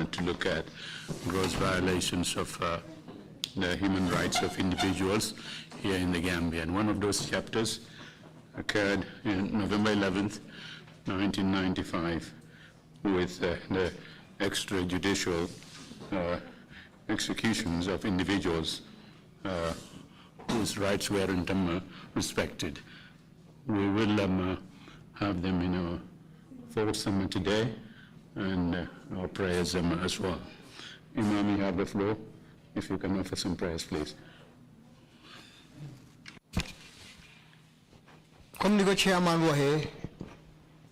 to look at gross violations of the human rights of individuals here in the Gambia. And one of those chapters occurred in November 11th, 1995, with the extrajudicial executions of individuals whose rights weren't respected. We will have them in our fourth summit today, and our prayers as well. Imam, you have the floor. If you can offer some prayers, please. Comme ni ko chairman waxe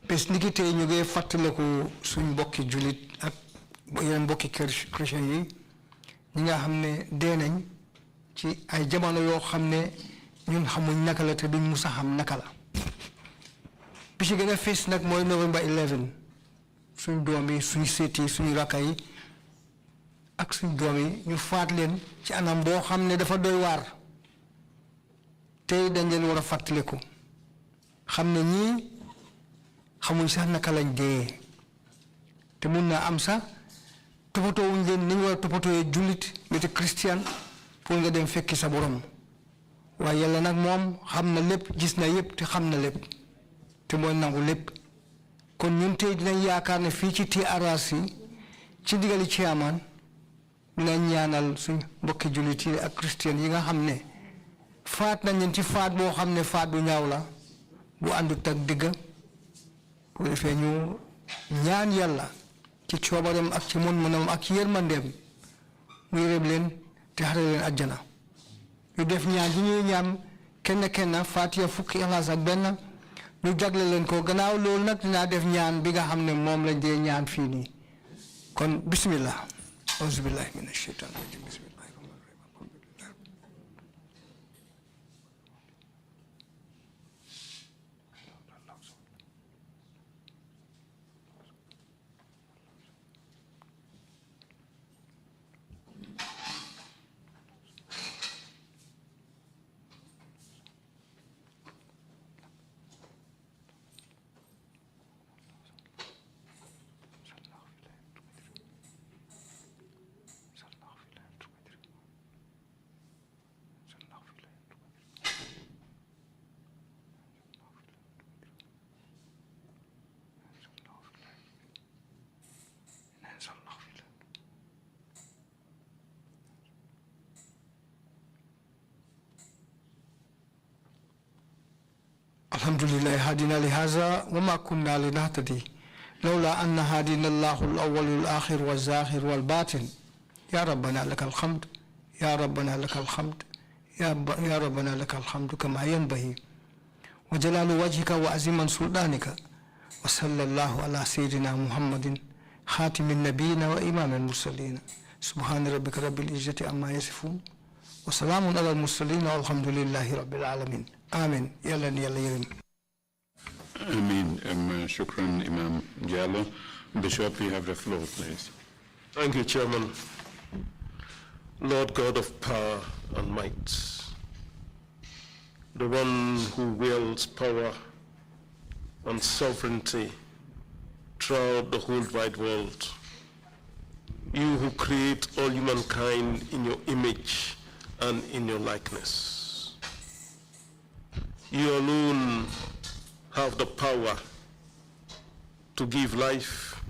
bes niki tay ñu ngi fataleku suñ mbokki julit ak yeneen mbokki chrétien yi ñi nga xamne dee nañ ci ay jamono yoo xamne ñun xamuñ naka la te duñ musa xam naka la bi ci gëna fess nak moy November 11 suñ doom yi suñ séti suñ rakka yi ak suñ doom yi ñu faat leen ci anam boo xamne dafa doy waar tey dañ leen war a fàttaliku xam ne ñii xamuñ sax naka lañ dee te mun naa am sax toppatoo wuñ leen ni ñu war a toppatooyee jullit mbete christian pour nga dem fekki sa borom waaye yàlla nag moom xam na lépp gis na yépp te xam na lépp te mooy nangu lépp kon ñun tey dinañ yaakaar ne fii ci TRRC ci ndigali chairman dinañ ñaanal suñ mbokki jullit yi ak christian yi nga xam ne faat nañ leen ci faat boo xam ne faat bu ñaaw la bu àndut ak digg bu defee ñu ñaan yàlla ci coobareem ak ci mën-mënam ak ci yërmandeem mu yërëm leen te xare leen àjjana ñu def ñaan ji ñuy ñaan kenn Fatiha fukki Ixlaas ak benn ñu jagle leen ko gannaaw loolu nag dinaa def ñaan bi nga xam ne moom lañ dee ñaan fii nii kon bismillah auzu billahi minash shaytan rajim الحمد لله هدينا لهذا وما كنا لنهتدي لولا أن هدينا الله الأول والآخر والزاخر والباطن يا ربنا لك الحمد يا ربنا لك الحمد يا ربنا لك الحمد كما ينبغي وجلال وجهك وعظيم سلطانك وصلى الله على سيدنا محمد خاتم النبيين وإمام المرسلين سبحان ربك رب العزة عما يصفون وسلام على المرسلين والحمد لله رب العالمين آمين يلا يرم Ameen. Shukran, Imam Jallo. Bishop, you have the floor, please. Thank you, Chairman. Lord God of power and might, the one who wields power and sovereignty throughout the whole wide world, you who create all humankind in your image and in your likeness. You alone have the power to give life.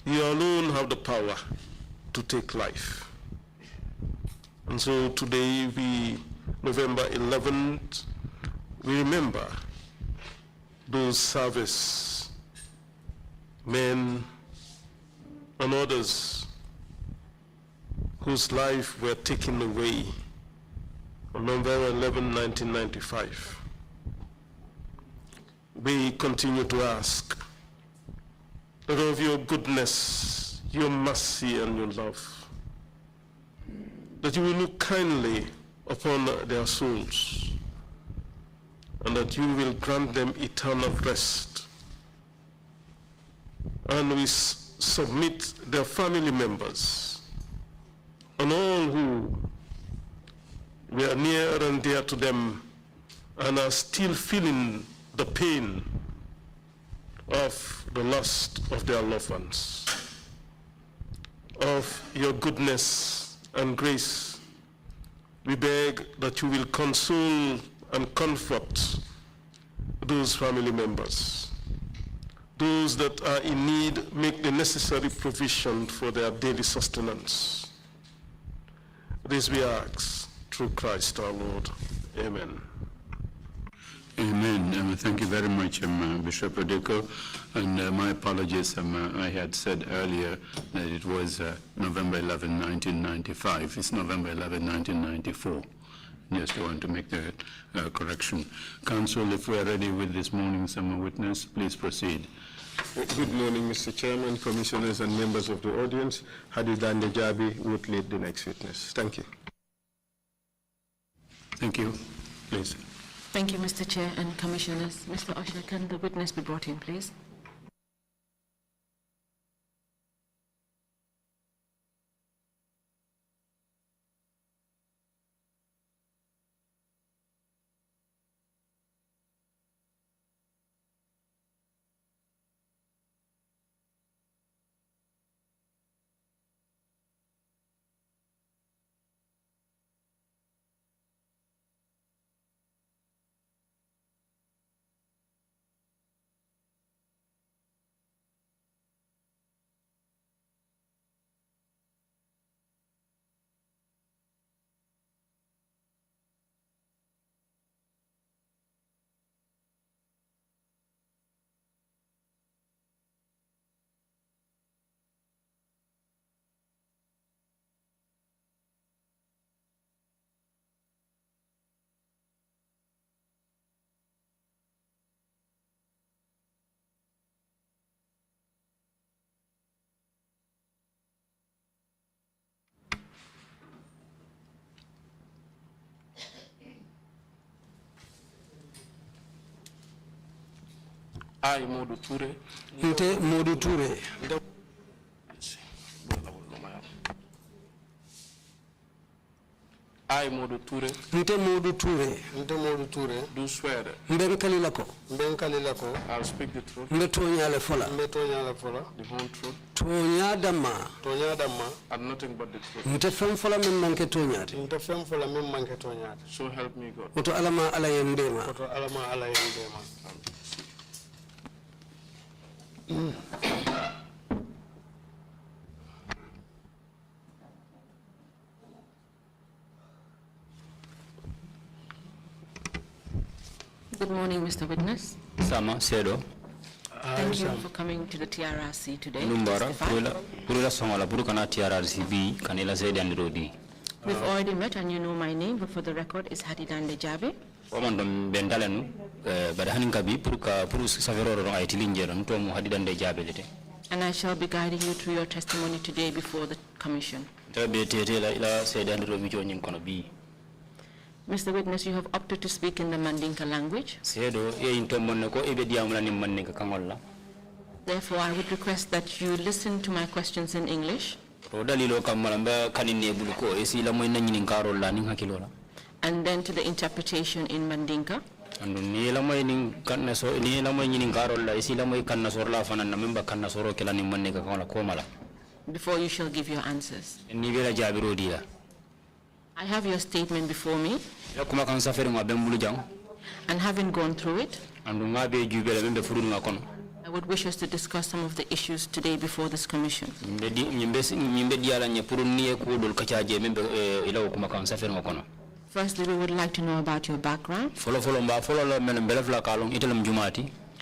You alone have the power to take life. And so today, November 11th, we remember those service men and others whose life were taken away on November 11, 1995. We continue to ask that of your goodness, your mercy, and your love, that you will look kindly upon their souls, and that you will grant them eternal rest. And we submit their family members and all who were near and dear to them and are still feeling the pain of the loss of their loved ones. of your goodness and grace, we beg that you will console and comfort those family members. Those that are in need, make the necessary provision for their daily sustenance. This we ask through Christ our Lord. Amen. Amen. Thank you very much, Bishop Odeko. And my apologies, I had said earlier that it was November 11, 1995. It's November 11, 1994. Just want to make the correction. Council, if we are ready with this morning's witness, please proceed. Good morning, Mr. Chairman, commissioners, and members of the audience. Hadi Dandejabi would lead the next witness. Thank you. Thank you. Please. Thank you, Mr. Chair and commissioners. Mr. Usher, can the witness be brought in, please? I, MODOU Touré. Nte MODOU Touré. I, MODOU Touré. Nte MODOU Touré. Nte MODOU Touré. Do swear. Mbenkalilako. Mbenkalilako. I'll speak the truth. Mbetonyale fola. Mbetonyale fola. The whole truth. Tonyadama. Tonyadama. And nothing but the truth. Nte fem fola memmanke tonyati. Nte fem fola memmanke tonyati. So help me God. Oto alama ala yendema. Oto alama ala yendema. Good morning, Mr. Witness. Sama Sedo. Thank you for coming to the TRRC today. Numbara purula songola purukana TRRC B kanila Zedi and Rodi. We've already met and you know my name, but for the record is Hadidande Jabe. Wamandom bendalenu badahaninka bi puruka purus savero ro aitilinjero ntomu Hadidande Jabe lete. And I shall be guiding you through your testimony today before the commission. Tabe tete la ila Zedi and Rodi jonin kono bi. Mr. Witness, you have opted to speak in the Mandinka language. Therefore, I would request that you listen to my questions in English. And then to the interpretation in Mandinka. Before you shall give your answers. I have your statement before me, and having gone through it, I would wish us to discuss some of the issues today before this commission. Firstly, we would like to know about your background.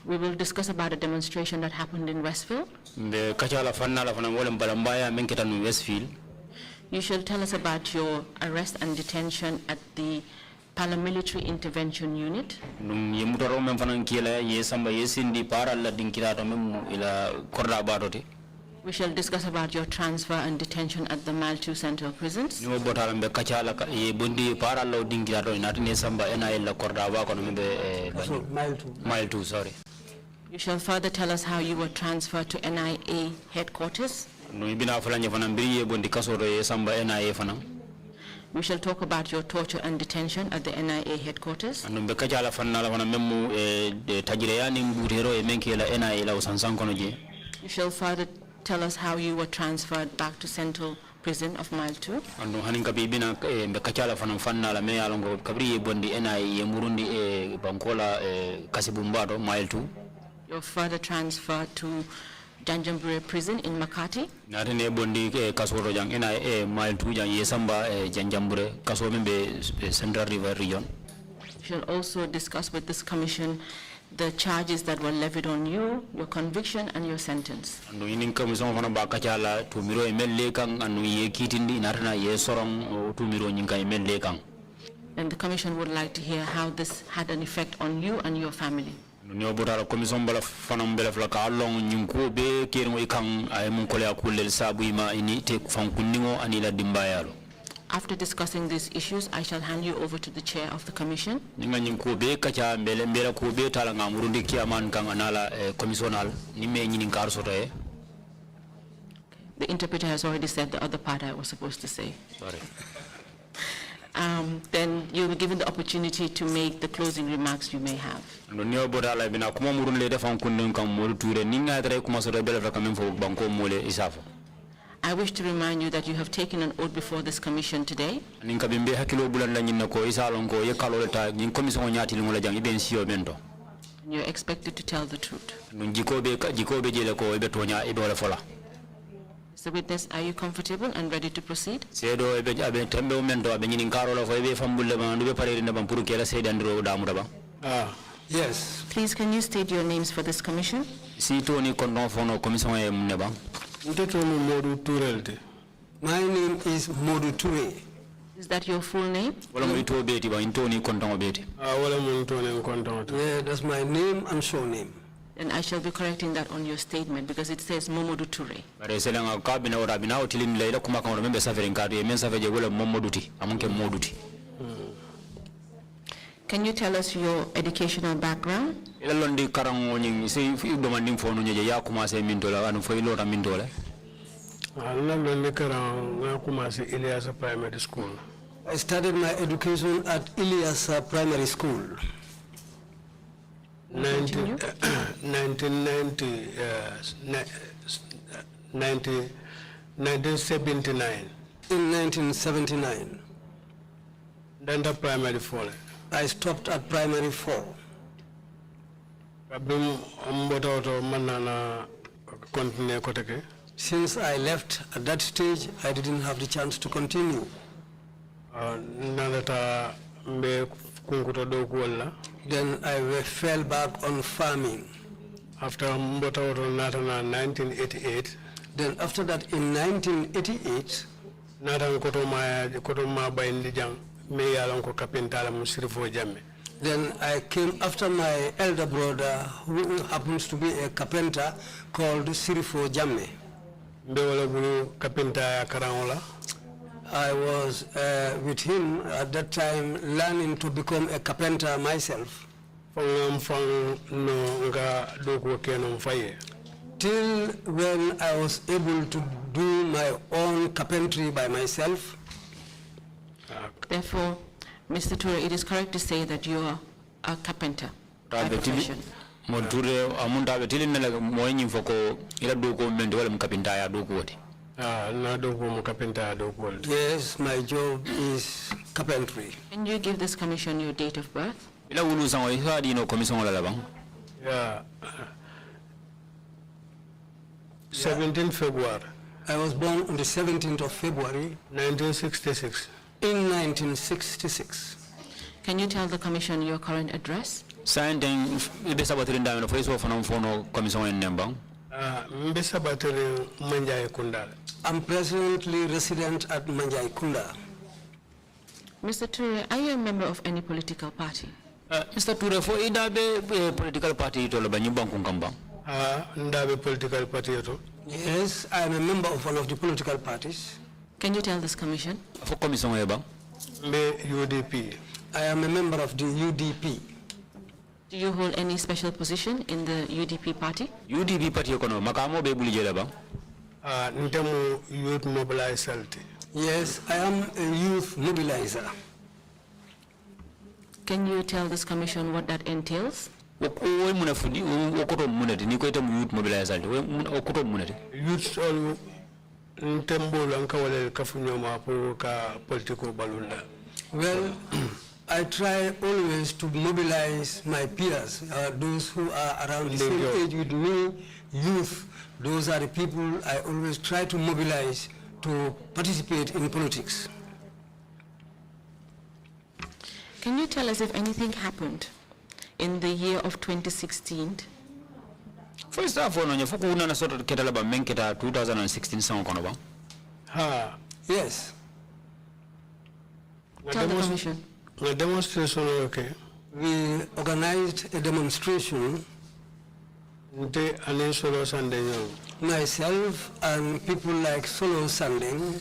We will discuss about a demonstration that happened in Westville. You shall tell us about your arrest and detention at the Paramilitary Intervention Unit. We shall discuss about your transfer and detention at the Mile 2 Central Prisons. Mile 2, sorry. You shall further tell us how you were transferred to NIA headquarters. We shall talk about your torture and detention at the NIA headquarters. You shall further tell us how you were transferred back to Central Prison of Mile 2? Ando hanin kabi bina be kacala fanam fanna la me alongo kabri bondi NI Murundi Bankola Kasibumbato Mile 2. You're further transferred to Janjanbureh Prison in Makati. Natene bondi kasoro jang NI Mile 2 jang yesamba Janjanbureh kaso membe Central River region. We shall also discuss with this commission the charges that were levied on you, your conviction and your sentence. Ando inin commission fana ba kacala to miro emelle kang anu ye kitindi natana ye sorong to miro nyinka emelle kang. And the commission would like to hear how this had an effect on you and your family. Nyo botara commission bala fana mbele flaka long nyinko be kero ikang ay mun kole akule sabu ima ini te fankuningo anila dimbayalo. After discussing these issues, I shall hand you over to the chair of the commission. Ninga nyinko be kacha mbele ko be tala ngamurundi kiaman kang anala commissional nime nyinin karsoto e. The interpreter has already said the other part I was supposed to say. Sorry. Then you'll be given the opportunity to make the closing remarks you may have. Nyo botala bina kuma murunle de fankundin kang MODOU Touré ninga tare kuma so bele flaka memfo banko mole isafo. I wish to remind you that you have taken an oath before this commission today. Ninka bimbe hakilo bulan la nyinna ko isalon ko ye kaloleta nyin commission nyati lingola jang iben siyo bento. And you're expected to tell the truth. Nun jikobe jele ko ibe tonya ibe wala fola. Mr. Witness, are you comfortable and ready to proceed? Sedo ibe abe tembe mento abe nyinin karola fo ibe fambulle ba ndube pareri na bampuru kela sedandiro damuda ba. Yes. Please, can you state your names for this commission? Si to ni kondon fono commission e munne ba. MODOU TOURAY. My name is MODOU TOURAY. Is that your full name? Wala mo ito beti ba into ni kondon beti. Wala mo ito ni kondon. Yeah, that's my name and surname. Then I shall be correcting that on your statement because it says MODOU TOURAY. Bare selanga ka bina ora bina otilin leila kuma kan membe safari ngari men safaje wala MODOU ti amunke MODOU ti. Can you tell us your educational background? Londi karango nying se fi do manding fonu nyeje ya kuma se mintola anu fo ilota mintola. Londi karango na kuma se Ilyasa Primary School. I started my education at Ilyasa Primary School. 1979. In 1979. Then the primary 4. I stopped at primary 4. Since I left at that stage, I didn't have the chance to continue. Then I fell back on farming. After 1988. Then after that, in 1988, then I came after my elder brother, who happens to be a carpenter, called Sirifo Jamme. I was with him at that time, learning to become a carpenter myself. Till when I was able to do my own carpentry by myself. Therefore, Mr. Touré, it is correct to say that you are a carpenter by profession. Modure amunda betili nela moyenyi foko ila doko mende wala mkapinta ya doko wote. Na doko mkapinta ya doko wote. Yes, my job is carpentry. Can you give this commission your date of birth? Ila ulu sango ihadi no commission wala labang. Yeah. 17th February. I was born on the 17th of February, 1966. In 1966. Can you tell the commission your current address? Sandeng ibesa batiri ndame no face of fono commission en nembang. Mbesa batiri Manjai Kunda. I'm presently resident at Manjai Kunda. Mr. Touré, are you a member of any political party? Mr. Touré, for idabe political party to loba nyumbang kungambang. Ndabe political party to. Yes, I am a member of one of the political parties. Can you tell this commission? For commission ebang. UDP. I am a member of the UDP. Do you hold any special position in the UDP party? UDP party yokono makamo be buli jela bang. Ntemu youth mobilizer. Yes, I am a youth mobilizer. Can you tell this commission what that entails? o muna fudi o koto munati ni ko itam youth mobilize alde o koto munati Youths all ntembo lanka wale kafunyoma pour ka political balunda. Well, I try always to mobilize my peers, those who are around the same age with me, youth. Those are the people I always try to mobilize to participate in politics. Can you tell us if anything happened in the year of 2016? First of all, you fuku una na sort of ketala ba menketa 2016 song kono ba? Yes. Tell the commission. A demonstration, okay. We organized a demonstration. Myself and people like Solo Sanding.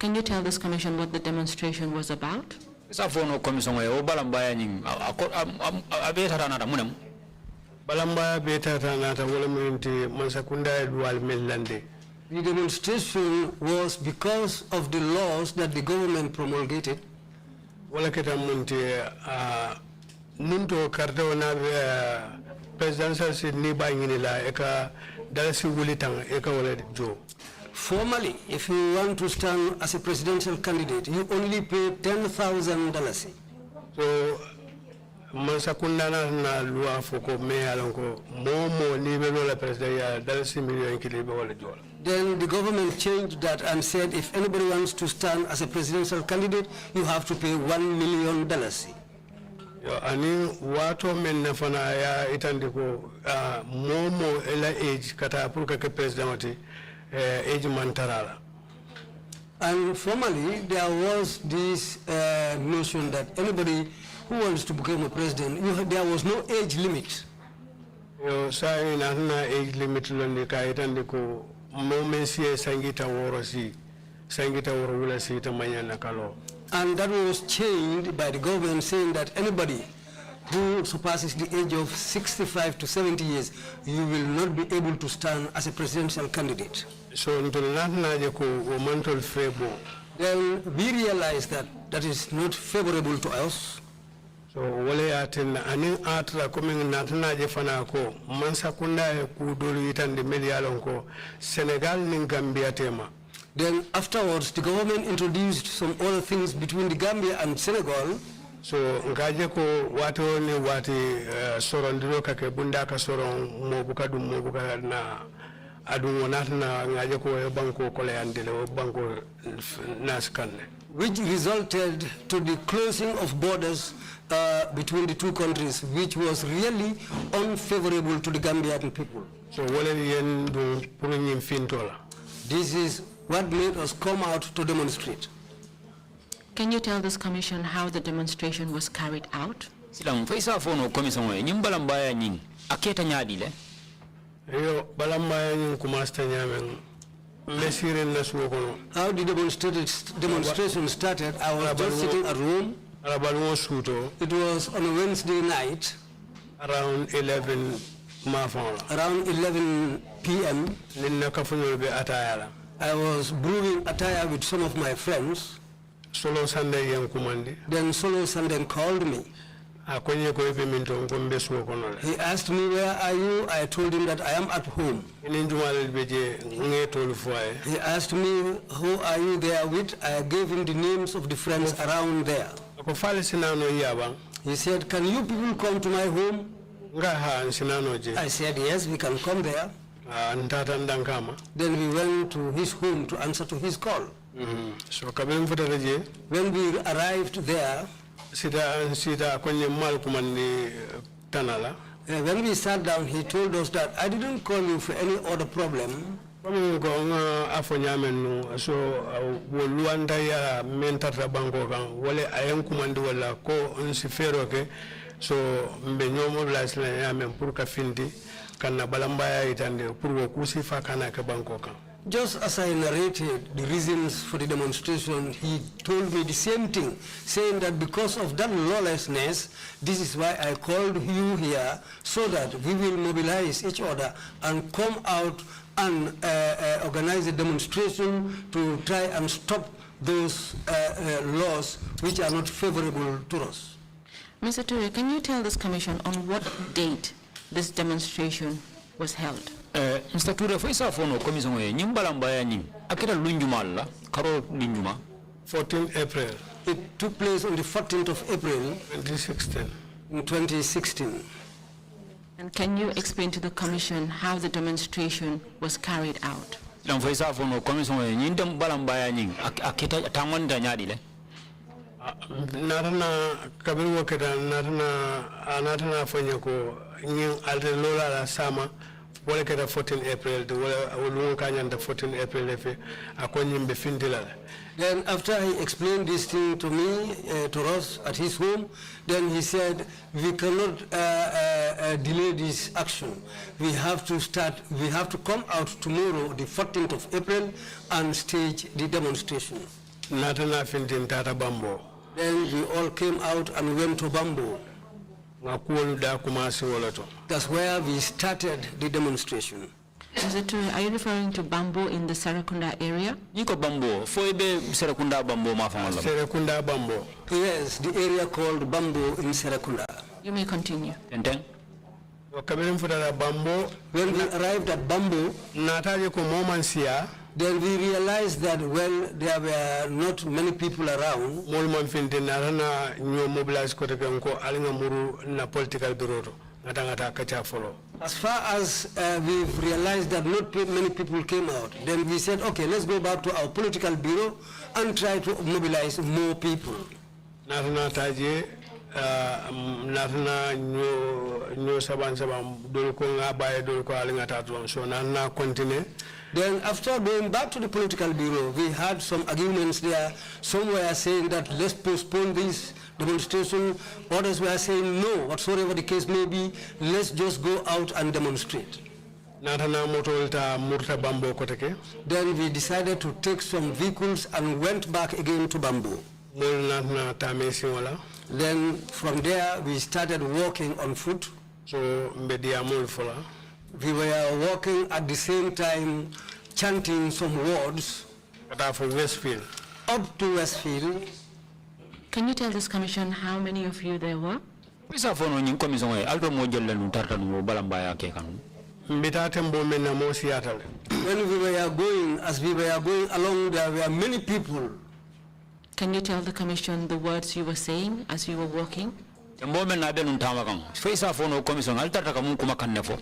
Can you tell this commission what the demonstration was about? Sa fono commission we o balambaya nying abeta tanata munem. Balambaya beta tanata wala minti mansakunda edwal mellande. The demonstration was because of the laws that the government promulgated. Wala kita munti nunto karta na presidential seat ni bangini la eka dalasi wulitang eka wala jo. Formally, if you want to stand as a presidential candidate, you only pay $10,000. So, mansakunda na luwa foko me alonko momo ni belo la president ya dalasi million kilibe wala jo. Then the government changed that and said if anybody wants to stand as a presidential candidate, you have to pay $1 million. Ani wato men nafana ya itandiko momo ela age kata purka ke presidenti age mantarala. And formally there was this notion that anybody who wants to become a president, there was no age limit. Yo sai na age limit londi ka itandiko momensi sangita worosi sangita woro si tamanya nakalo. And that was changed by the government saying that anybody who surpasses the age of 65 to 70 years, you will not be able to stand as a presidential candidate. So then we realized that that is not favorable to us. So wale atin ani atra coming natna jefana ko mansakunda ku dolu itande medialon ko Senegal ning Gambia tema. Then afterwards, the government introduced some other things between the Gambia and Senegal. So ngaje ko wato ni wati sorondiro kake bunda ka soron mobuka dum mobuka na adu wonatna ngaje ko banko kole andele banko naskanne, which resulted to the closing of borders between the two countries, which was really unfavorable to the Gambian people. So wale yen do prunyim fintola. This is what made us come out to demonstrate. Can you tell this commission how the demonstration was carried out? Silang faisa fono commission we nyimbalambaya nying aketa nyadi le. Yo balambaya nying kumasta nyamen mesire nasuo kono. How the demonstration started, I was just sitting at home. It was on a Wednesday night around 11 p.m. I was brewing attire with some of my friends. Solo Sunday yang kumandi. Then Solo Sunday called me. He asked me, where are you? I told him that I am at home. He asked me, who are you there with? I gave him the names of the friends around there. He said, can you people come to my home? I said, yes, we can come there. Then we went to his home to answer to his call. So when we arrived there, when we sat down, he told us that I didn't call you for any other problem. Just as I narrated the reasons for the demonstration, he told me the same thing, saying that because of that lawlessness, this is why I called you here, so that we will mobilize each other and come out and organize a demonstration to try and stop those laws which are not favorable to us. Mr. Toure, can you tell this commission on what date this demonstration was held? Mr. Toure, for isa fono commission e nyimbala mbaya nying akita lunjuma la karo lunjuma 14 April It took place on the 14th of April 2016. in 2016. And can you explain to the commission how the demonstration was carried out? dan for isa fono commission e nyindam balambaya nying akita tamanda nyadi le Natana kabiru wakata natana fanya ko nying alte lola la sama wala kata 14 April to wala kanya nda 14 April efe akonyi mbe findila. Then after he explained this thing to me, to us at his home, then he said, we cannot delay this action. We have to come out tomorrow, the 14th of April, and stage the demonstration. Natana findin tata bambo. Then we all came out and went to Bambo. That's where we started the demonstration. Mr. Toure, are you referring to Bambo in the Serekunda area? Yiko Bambo, foibe Serekunda Bambo mafangala. Serekunda Bambo. Yes, the area called Bambo in Serekunda. You may continue. Tenten. When we arrived at Bambo, then we realized that, well, there were not many people around. As far as we've realized that not many people came out, then we said, okay, let's go back to our political bureau and try to mobilize more people. Then after going back to the political bureau, we had some arguments there. Some were saying that let's postpone this demonstration. Others were saying no, whatsoever the case may be, let's just go out and demonstrate. Then we decided to take some vehicles and went back again to Bambo. Then from there we started walking on foot. We were walking at the same time, chanting some words up to Westfield. Can you tell this commission how many of you there were? Isa fono nying commission e aldo mo jelle nu tartan mo balambaya ke kan. When we were going, as we were going along, there were many people. Can you tell the commission the words you were saying as you were walking? Tembo men na be nun tama kan. Isa fono commission altarta kam kuma kan nefo.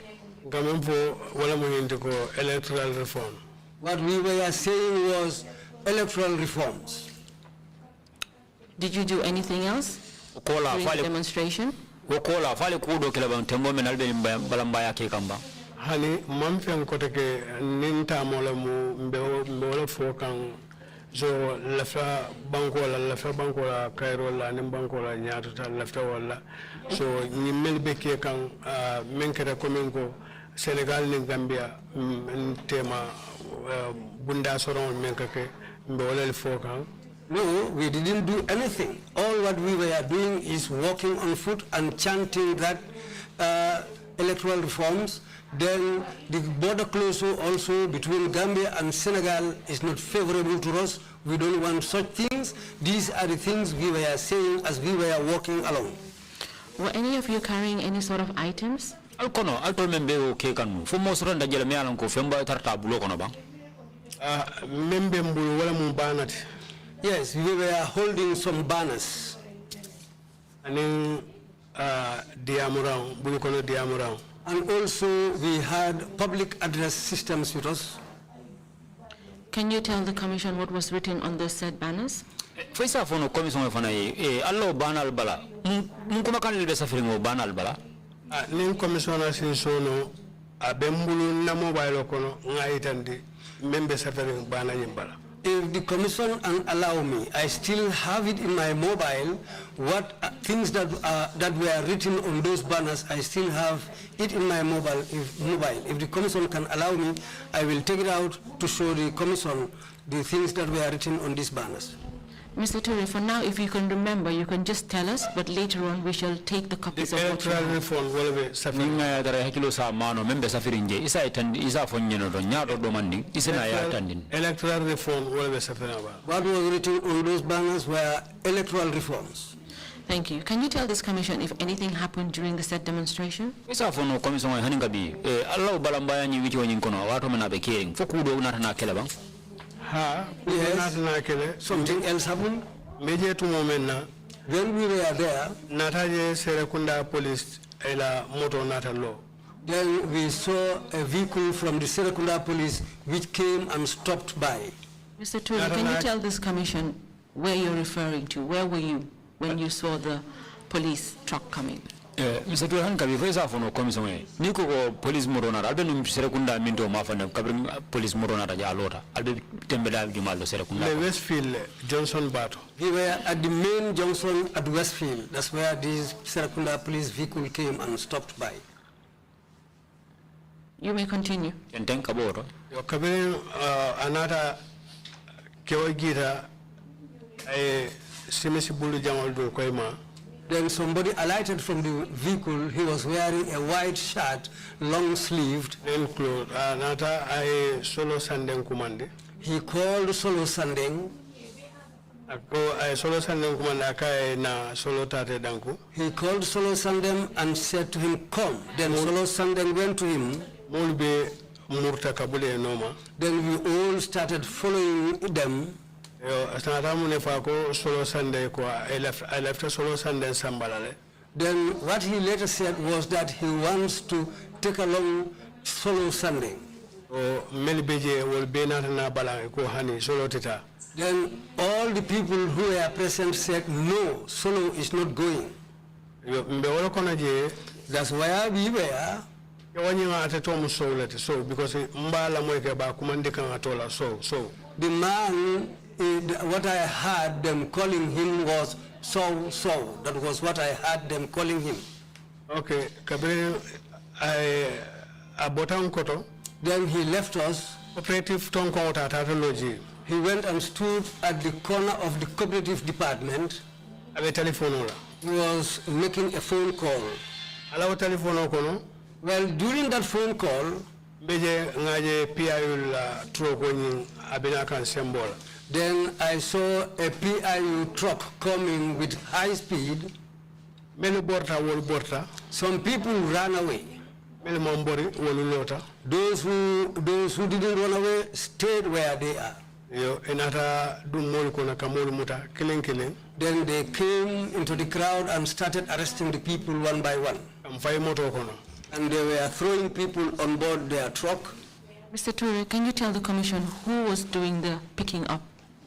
Electoral reform. What we were saying was electoral reforms. Did you do anything else during the demonstration? Okola fale kudo kila ban tembo men albe balambaya ke kamba. Hani mamfian koteke ninta mola mu mbe fokan so lafa banko la Cairo la nim banko la nyaatu ta lafta wala so ni melbe ke kan menkere komenko Senegal ni Gambia tema bunda soron menkake mbe wala fokan. No, we didn't do anything. All what we were doing is walking on foot and chanting that electoral reforms. Then the border closure also between Gambia and Senegal is not favorable to us. We don't want such things. These are the things we were saying as we were walking along. Were any of you carrying any sort of items? Alkono alto membe o ke kanu fo mo soro ndajele me alan ko femba tarta bulo kono ba. Membe mbulu wala mu banati. Yes, we were holding some banners. And also we had public address systems with us. Can you tell the commission what was written on those said banners? Faisa fono commission fana allo banal bala. Mun kuma kan lebe safiringo banal bala. Nin commissioner sin sono abembulu na mobile kono ngaitandi membe safiring bana nyimbala. If the commission allow me, I still have it in my mobile. What things that were written on those banners, I still have it in my mobile. If the commission can allow me, I will take it out to show the commission the things that were written on these banners. Mr. Toure, for now, if you can remember, you can just tell us, but later on we shall take the copies of what you have. Reform, ninga dara hakilo sa mano membe safirinje isa itandi isa fonyeno do nyaado do mandi isina ya tandin. Electoral reform, what was written on those banners were electoral reforms. Thank you. Can you tell this commission if anything happened during the said demonstration? isa fono commission ay haninga bi Allah balambaya ni wici woni kono wato mena be kering fokudo unata na kele bang Ha, Yes. Something else happened? meje tu momena When we were there, nataje Serekunda police ila moto nata law. then we saw a vehicle from the Serekunda police which came and stopped by. Mr. Toure, can you tell this commission where you're referring to? Where were you when you saw the police truck coming? Mr. Toure han kabi isa fono commission ay ni ko police morona albe num Serekunda minto ma fa kabri police morona ta jalota albe tembe dal jumallo Serekunda The Westfield Johnson Bato. We were at the main junction at Westfield. That's where this Serekunda police vehicle came and stopped by. You may continue. enten kaboro Yo kabiri anata kewa gira ay simisi bulu jamal do koyma. Then somebody alighted from the vehicle. He was wearing a white shirt, long sleeved. Then clothes anata ay solo sanden kumande. He called Solo Sandeng. Ako ay solo sanden kumande akay na solo tate danku. He called Solo Sandeng and said to him, come. Then Solo Sandeng went to him. Mulbe murta kabule noma. Then we all started following them. Yo asana mune fa ko solo sande ko I left solo sande sambalale. Then what he later said was that he wants to take along Solo Sandeng. O melbeje wol benata na bala ko hani solo tita. Then all the people who were present said, no, Solo is not going. Yo mbe wala kono je That's why we were. yo wani ma ate to so lete so because mbala moy ke ba kumande kan atola so. The man, what I heard them calling him was so. That was what I heard them calling him. Okay, kabere ay abotan koto Then he left us. operative ton ko tata loji. He went and stood at the corner of the cooperative department. Abe telephone ola. He was making a phone call. Ala telephone ko no Well, during that phone call, beje ngaje PIU la tro ko nyin abina kan sembola. then I saw a PIU truck coming with high speed. Melu borta wol borta. Some people ran away. Melu mambori wolu lota. Those who didn't run away stayed where they are. Yo enata dum mol ko na kamol muta kileng. Then they came into the crowd and started arresting the people one by one. Am fay moto kono. And they were throwing people on board their truck. Mr. Toure, can you tell the commission who was doing the picking up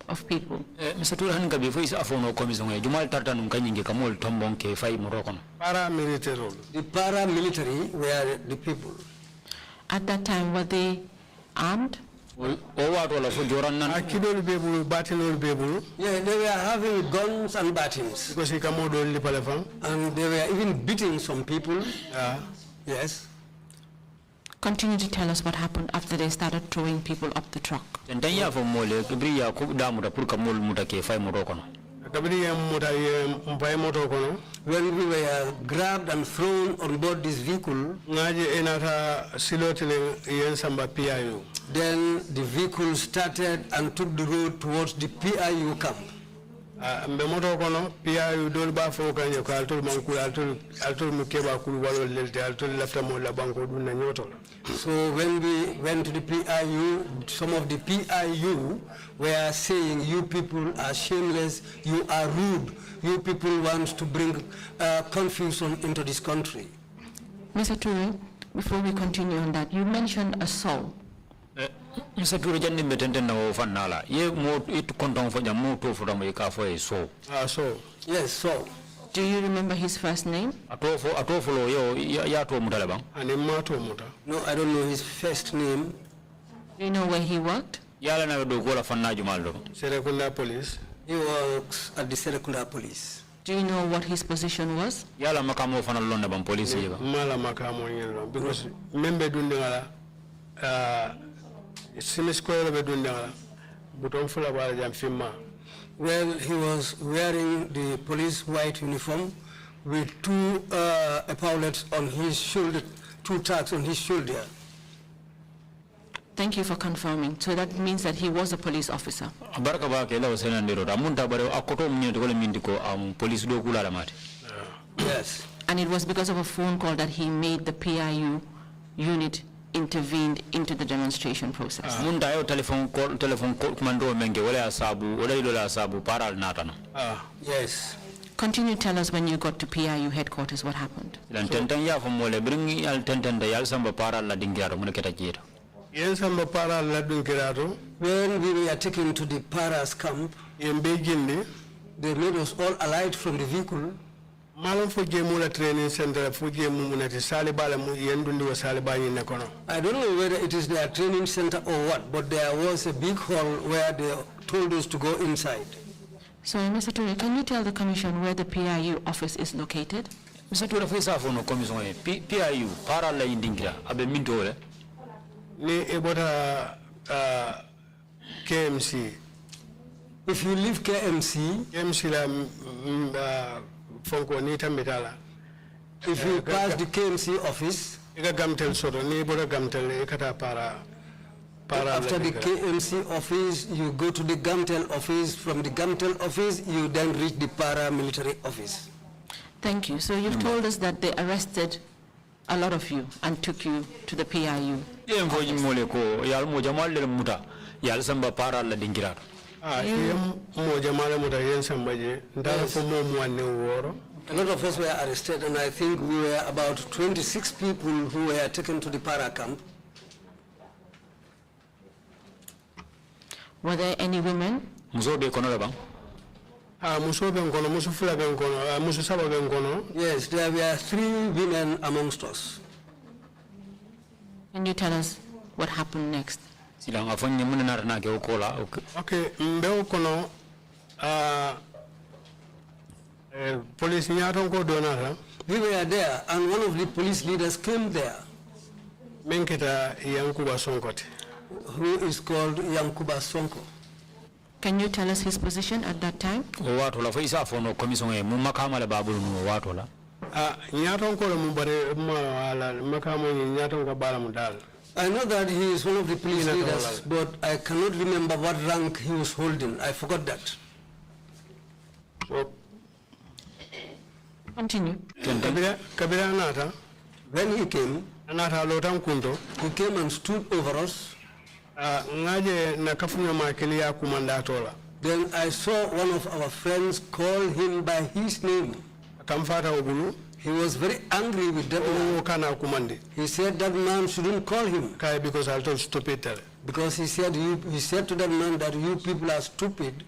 of people? Mr. Toure han kabi isa fono commission ay jumal tarta num kanyinge kamol tombon ke fay morokon Paramilitary. The paramilitary were the people. At that time, were they armed? o wato la fo joran nan Akidol bebulu batinol bebulu Yeah, they were having guns and batons. because he kamodol li palefam. And they were even beating some people. Yes. Continue to tell us what happened after they started throwing people up the truck. enten ya fo mole kibri ya ko damu da pour kamol muta ke fay morokon Kabiri yem muta yem mpay moto kono. When we were grabbed and thrown on board this vehicle, Ngaje enata silotile yen samba PIU. then the vehicle started and took the road towards the PIU camp. Mbe moto kono PIU dol ba fo kanje ko altol mankul altol mu keba kul walo lelte altol lafta mo la banko dun na nyoto. So when we went to the PIU, some of the PIU were saying, you people are shameless, you are rude, you people want to bring confusion into this country. Mr. Toure, before we continue on that, you mentioned assault. Mr. Toure jandi metenten na wo fannala ye mo it konton fo jam mo to fo damo ka fo e so So Yes, so. Do you remember his first name? atofo lo yo ya to mutale bang ani mato muta. No, I don't know his first name. Do you know where he worked? yala na do gola fanna jumal do Serekunda police. He works at the Serekunda police. Do you know what his position was? yala makamo fanal londa bang police yeba Mala makamo yelo because membe dunde ngala simis ko be dunde ngala buton fula bala jam fimma. Well, he was wearing the police white uniform with two epaulets on his shoulder, two tags on his shoulder. Thank you for confirming. So that means that he was a police officer. Baraka ba ke lawo senandiro amunta bare akoto mnyendo wala mindiko police do kula mati. Yes. And it was because of a phone call that he made the PIU unit intervened into the demonstration process. Munda yo telephone call commando menge wala asabu wala ilo la asabu paral natana. Yes. Continue, tell us when you got to PIU headquarters what happened. Lan tenten ya famole bringi al tenten da yal samba paral la dingiro mun keta jira. Yen samba paral la dungirato. When we were taken to the Paras camp, Yen begindi. they made us all alight from the vehicle. Malam fo jemula training center fo munati salibala mu yendundi wa salibani nekono. I don't know whether it is their training center or what, but there was a big hall where they told us to go inside. So, Mr. Toure, can you tell the Commission where the PIU office is located? Mr. Toure fesa fono commission e PIU paral la indingira abe minto le. Ni ebota KMC. If you leave KMC, KMC la fonko ni tambitala. if you pass the KMC office, Ika gamtel soto ni ebota gamtel ikata para. after the KMC office, you go to the Gamtel office. From the Gamtel office, you then reach the paramilitary office. Thank you. So you've told us that they arrested a lot of you and took you to the PIU. Yen fo mole ko yal mo jamal le muta yal samba paral la dingira. Mo jamala muta yen sambaje ndara fo mo mwanne woro. A lot of us were arrested, and I think we were about 26 people who were taken to the para camp. Were there any women? Musobe kono la bang. Muso ben kono, muso fula ben kono, muso saba ben kono. Yes, there were 3 women amongst us. Can you tell us what happened next? Silang afanye mun na na ke okola. Okay, mbeo kono police nyaton ko donata. We were there, and one of the police leaders came there, Menketa Yankuba Sonkote. who is called Yankuba Sonko. Can you tell us his position at that time? Wato la fesa fono commission e mun makama la babul no wato la. Nyaton ko mu bare ala makamo nyaton ka bala mu dal. I know that he is one of the police leaders, but I cannot remember what rank he was holding. I forgot that. So Continue. kabira nata When he came, nata lotam kunto he came and stood over us. ngaje na kafunya makili ya kumandatola. Then I saw one of our friends call him by his name. Kamfata ogulu. He was very angry with that man. Kana kumandi. He said that man shouldn't call him. Kai because I told stupid. Because he said to that man that you people are stupid.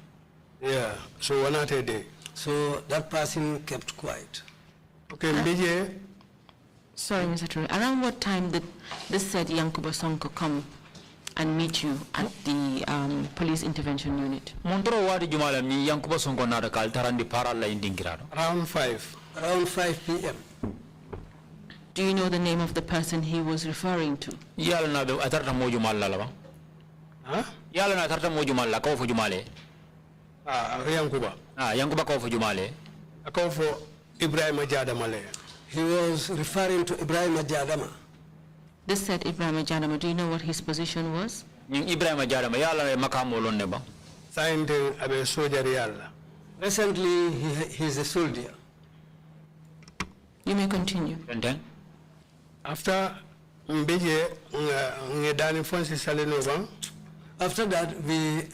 Yeah. So one at a day. So that person kept quiet. Okay, BJ. Sorry, Mr. Toure. Around what time did this said Yankuba Sonko come and meet you at the police intervention unit? Montoro wadi jumala mi Yankuba Sonko na kal tarandi paral la indingira. Around 5. Around 5 p.m. Do you know the name of the person he was referring to? Yala na be atarta mo jumala la ba. Huh? Yala na atarta mo jumala ko fo jumale. Yankuba. Yankuba ko fo jumale. Ako for Ibrahim Jadamale. He was referring to Ibrahim Jadama. This said Ibrahim Jadama. Do you know what his position was? Ibrahim Jadama yala makamo lon ne ba. Signed abe soldier yalla. Recently, he is a soldier. You may continue. After Mbije ngedani fonsi salenova. After that, we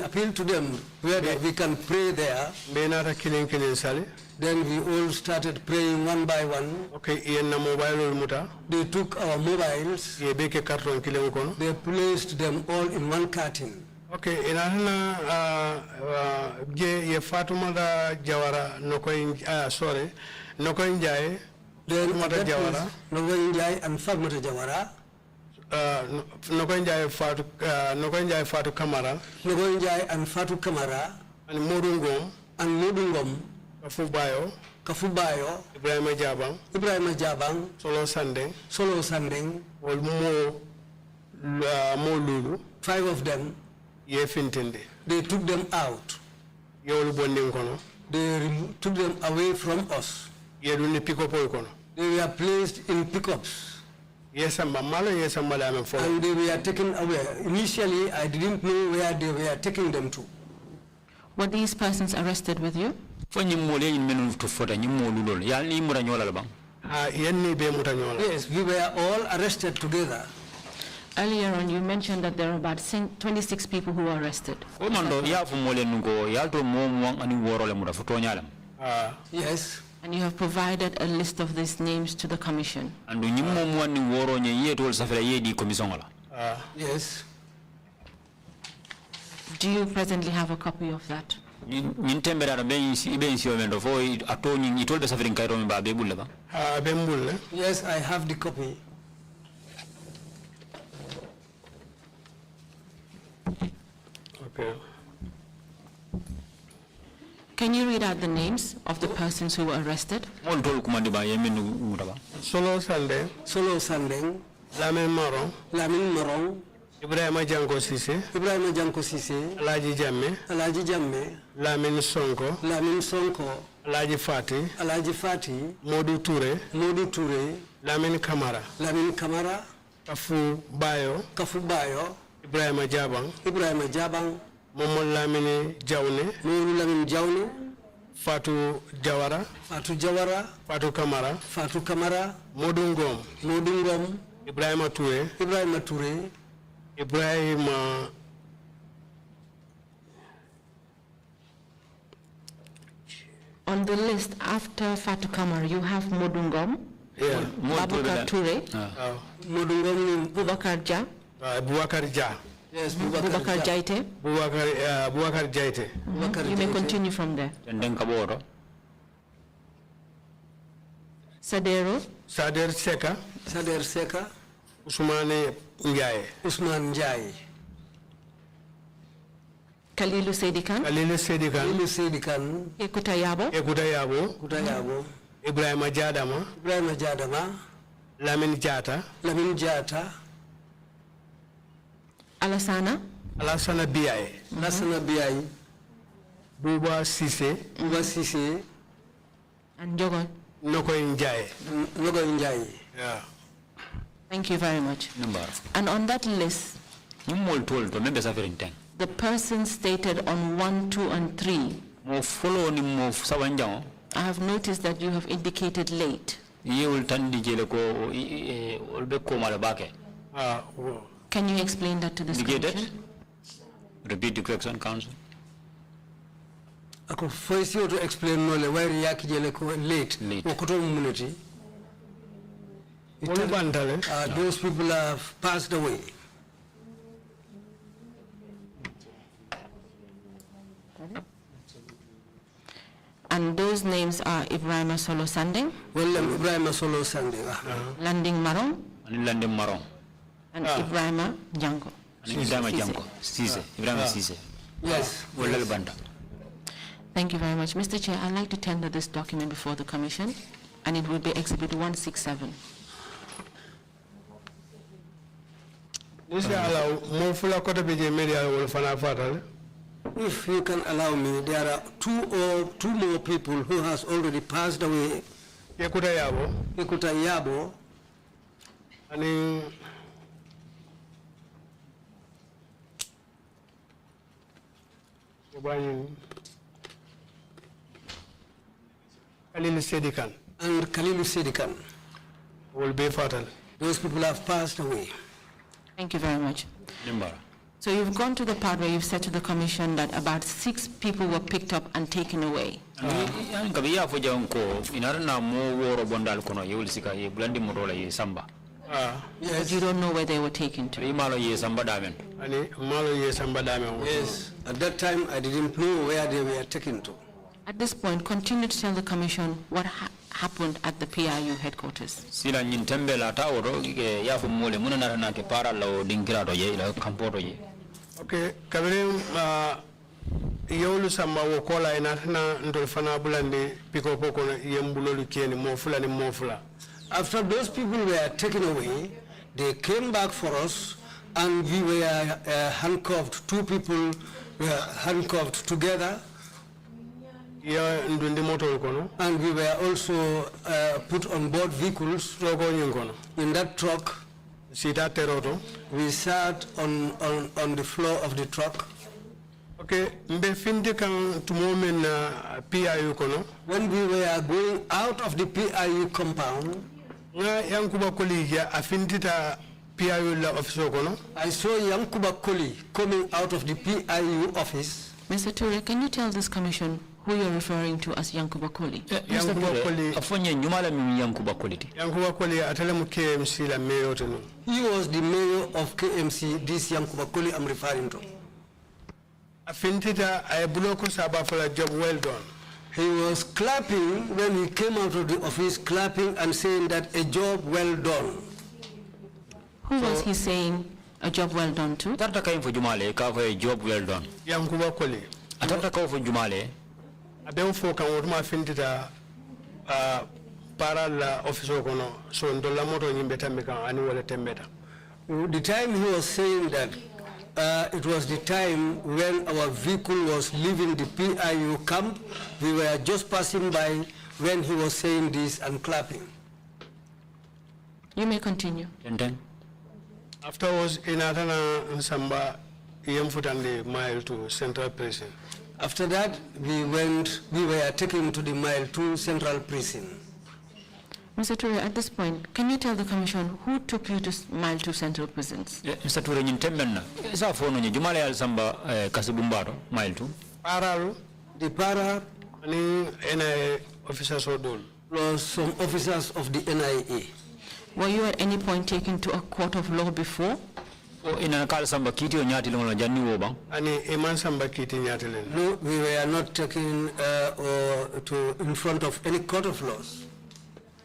appeal to them whether we can pray there. Benata killing sali. Then we all started praying one by one. Okay, yenna mobile muta. They took our mobiles. Ye beke carton killing kono. They placed them all in one carton. Okay, inana ye Fatuma da Jawara sorry, Nokoin Jai. Then Mother Jawara. Nokoinjai and Fatmata Jawara. Nokoinjai Fatu Kamara. Nokoinjai and Fatu Kamara. And Modungom. And Modungom. Kafubayo. Ibrahim Jabang. Solo Sandeng. Or more Lulu. 5 of them. Ye Fintende. They took them out. Yolu bonding kono. They took them away from us. Ye duni pick up kono. They were placed in pickups. Yes, and they were taken away. Initially, I didn't know where they were taking them to. Were these persons arrested with you? Yes, we were all arrested together. Earlier on, you mentioned that there are about 26 people who were arrested. Yes. And you have provided a list of these names to the commission. Yes. Do you presently have a copy of that? Yes, I have the copy. Okay. Can you read out the names of the persons who were arrested? Solo Sandeng, Lamin Marong, Ibrahima Janko Sise, Alaji Jamme, Lamin Sonko, Alaji Fati, MODOU Touré, Lamin Kamara, Kafu Bayo, Ibrahima Jabang, Momo Lamine Jawne, Fatou Jawara, Fatou Kamara, MODOU Ngom, Ibrahima Touré, On the list after Fatou Kamara, you have MODOU Ngom, yeah, Babakar Touré, MODOU Ngom, Boubacar Dia. Boubacar Dia. Yes, Boubacar Jaite. Boubacar Jaite. You may continue from there. Sader Seka. Usman Ndiaye. Kalilu Sedikan. Ekuta Yabo. Ibrahima Jadama. Lamin Jata. Alassana Biaye. Buba Sise. And Jogon. Nokoy Ndiaye. Yeah. Thank you very much. And on that list, the persons stated on 1, 2, and 3, I have noticed that you have indicated late. Can you explain that to the commission? Repeat the question, Council. Ako first you to explain no le why yaki jele ko late. Okoto muneti. Those people have passed away. And those names are Ibrahima Solo Sandeng. Ibrahima Solo Sandeng. Landing Marong. And Ah. Ibrahima Janko. Ibrahima Sise. Yes. Thank you very much. Mr. Chair, I'd like to tender this document before the Commission, and it will be Exhibit 167. If you can allow me, there are two more people who has already passed away. Ekuta Yabo. And Kalilu Sedikan will be fatal. Those people have passed away. Thank you very much. So you've gone to the part where you've said to the Commission that about 6 people were picked up and taken away. Yes. But you don't know where they were taken to. Yes. At that time, I didn't know where they were taken to. At this point, continue to tell the Commission what happened at the PIU headquarters. Okay, Kabrim, yolu samba wokola inatna ndolfana bulandi piko poko yembulolu kieni mofula. After those people were taken away, they came back for us, and we were handcuffed. 2 people were handcuffed together. And we were also put on board vehicles. In that truck, Sita teroto. We sat on the floor of the truck. Okay, mbe finde kan tumomen PIU kono. When we were going out of the PIU compound, Nga Yankuba Koli ya afindita PIU la office kono. I saw Yankuba Koli coming out of the PIU office. Mr. Toure, can you tell this commission who you're referring to as Yankuba Koli? Yankuba Koli. Afonye nyumala mi Yankuba Koli. Yankuba Koli atale mu KMC la mayor teno. He was the mayor of KMC, this Yankuba Koli I'm referring to. Afindita ay buloko saba for a job well done. He was clapping when he came out of the office, clapping and saying that a job well done. Who was he saying a job well done to? Tarta kain fo jumale ka a job well done. Yankuba Koli. Atarta ka fo jumale. Abe fo kan wotuma afindita para la office kono so ndola moto nyimbe tambe kan ani wala tembeta. The time he was saying that it was the time when our vehicle was leaving the PIU camp. We were just passing by when he was saying this and clapping. You may continue. And then? Afterwards, in Atana Nsamba, Yemfutande mile to Central Prison. After that, we were taken to the Mile 2 Central Prison. Mr. Toure, at this point, can you tell the commission who took you to Mile 2 Central Prisons? Mr. Toure, nyin tembenna. Isa fono nyi jumale al samba kasibumbaro Mile 2. Paralu, The para ani NIA officers odol. plus some officers of the NIA. Were you at any point taken to a court of law before? O ina kal samba kiti o nyati longo janni wo bang. Ani Eman Samba Kiti Nyatelen. No, we were not taken in front of any court of laws.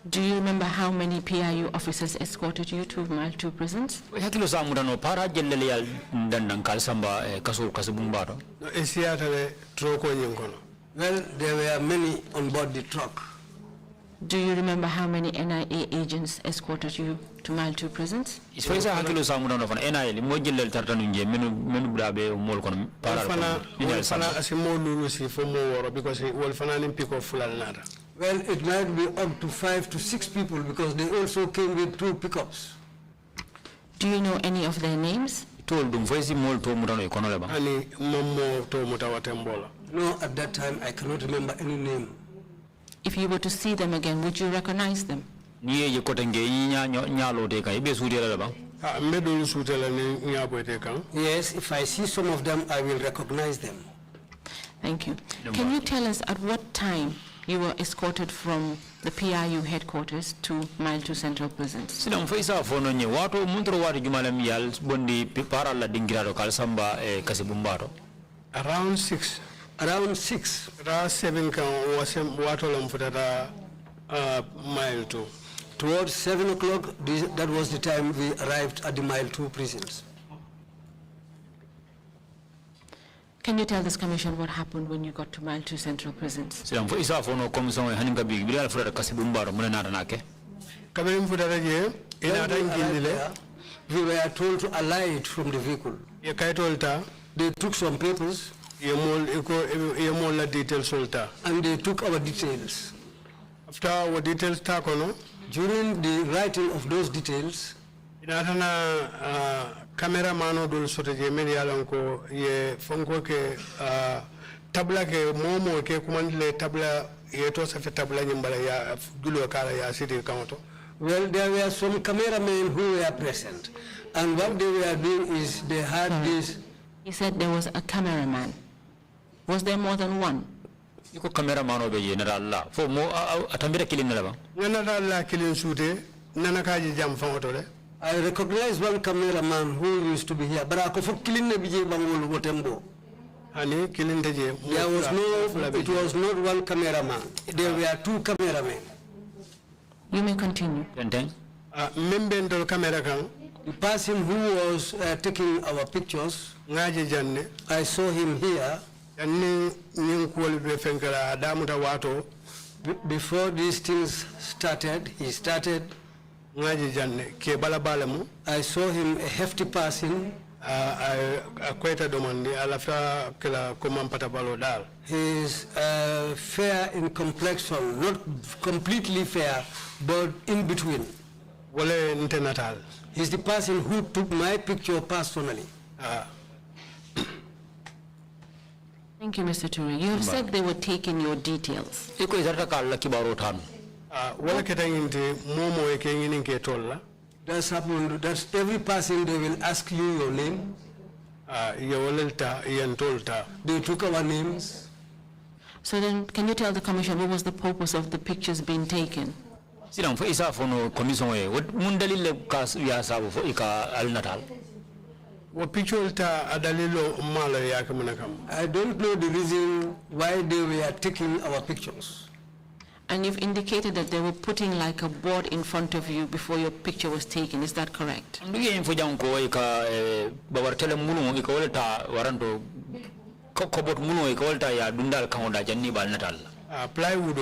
Do you remember how many PIU officers escorted you to Mile 2 prisons? Hakilo sa mudano para jellele yal dandan kal samba kaso kasibumbaro. No, Esiatale Troko Nyinkono. Well, there were many on board the truck. Do you remember how many NIA agents escorted you to Mile 2 prisons? Isfaisa hakilo sa mudano fan NIL mo jellel tartanu nje menu brabe mol kono para. Wolfana asimo lulu si fomo woro because Wolfana nim pick up fulal nada. Well, it might be up to 5 to 6 people because they also came with 2 pickups. Do you know any of their names? Told them voice mol to mudano ikono leba. Ani momo to mutawatembola. No, at that time I cannot remember any name. If you were to see them again, would you recognize them? Niye je kotenge nyalo te kan ibe sudi leba. Medul sutela ni nyabote kan. Yes, if I see some of them, I will recognize them. Thank you. Can you tell us at what time you were escorted from the PIU headquarters to Mile 2 Central Prisons? Silam faisa fono nye wato muntro wati jumala miyal bondi para la dingirado kal samba kasibumbaro. Around 6. Around 6. Around 7 kan wasem wato lamfutata Mile 2. Towards 7 o'clock, that was the time we arrived at the Mile 2 prisons. Can you tell this commission what happened when you got to Mile 2 Central Prisons? Silam faisa fono komison haninga big bilal fura kasibumbaro muna nata nake. Kaberim futata je inata ngindile. We were told to alight from the vehicle. Ye kaitolta. They took some papers. Yemol la details solta. And they took our details. After our details takono. During the writing of those details, inatana cameraman dul soteje men yalanko ye fonko ke tabla ke momo ke kumandle tabla ye to sa tabla nyimbala ya dulo kala ya sidi kamoto. Well, there were some cameramen who were present, and what they were doing is they had this. He said there was a cameraman. Was there more than one? Iko cameraman obe ye nara Allah. Fo mo atambira kilin nala ba. Nana Allah kilin sute nana kaji jam famotole. I recognize one cameraman who used to be here, but I could killing the BJ Bangol Gotembo. Ani kilin teje. There was it was not one cameraman. There were 2 cameramen. You may continue. Membendol camera kan. The person who was taking our pictures, ngaji janne. I saw him here. Before these things started, he started. I saw him a hefty person. He is fair in complexion, not completely fair, but in between. Wale internatal. He's the person who took my picture personally. Thank you, Mr. Toure. You have said they were taking your details. iko izarta kala kibaro tanu Wala ketanginte momo eke ngini ke tolla. That's happened. That's every person they will ask you your name. Ya walelta yan tolta. They took our names. So then, can you tell the commission what was the purpose of the pictures being taken? silang fo isa fono commission e mun dalil ka ya sabu fo ika al natal Wa picholta adalilo mala yake munakam. I don't know the reason why they were taking our pictures. And you've indicated that they were putting like a board in front of you before your picture was taken. Is that correct? ndugi en fo janko ika bawartele munu ika wolta waranto ko bot munu ika wolta ya dundal kan da janni bal natal Plywood,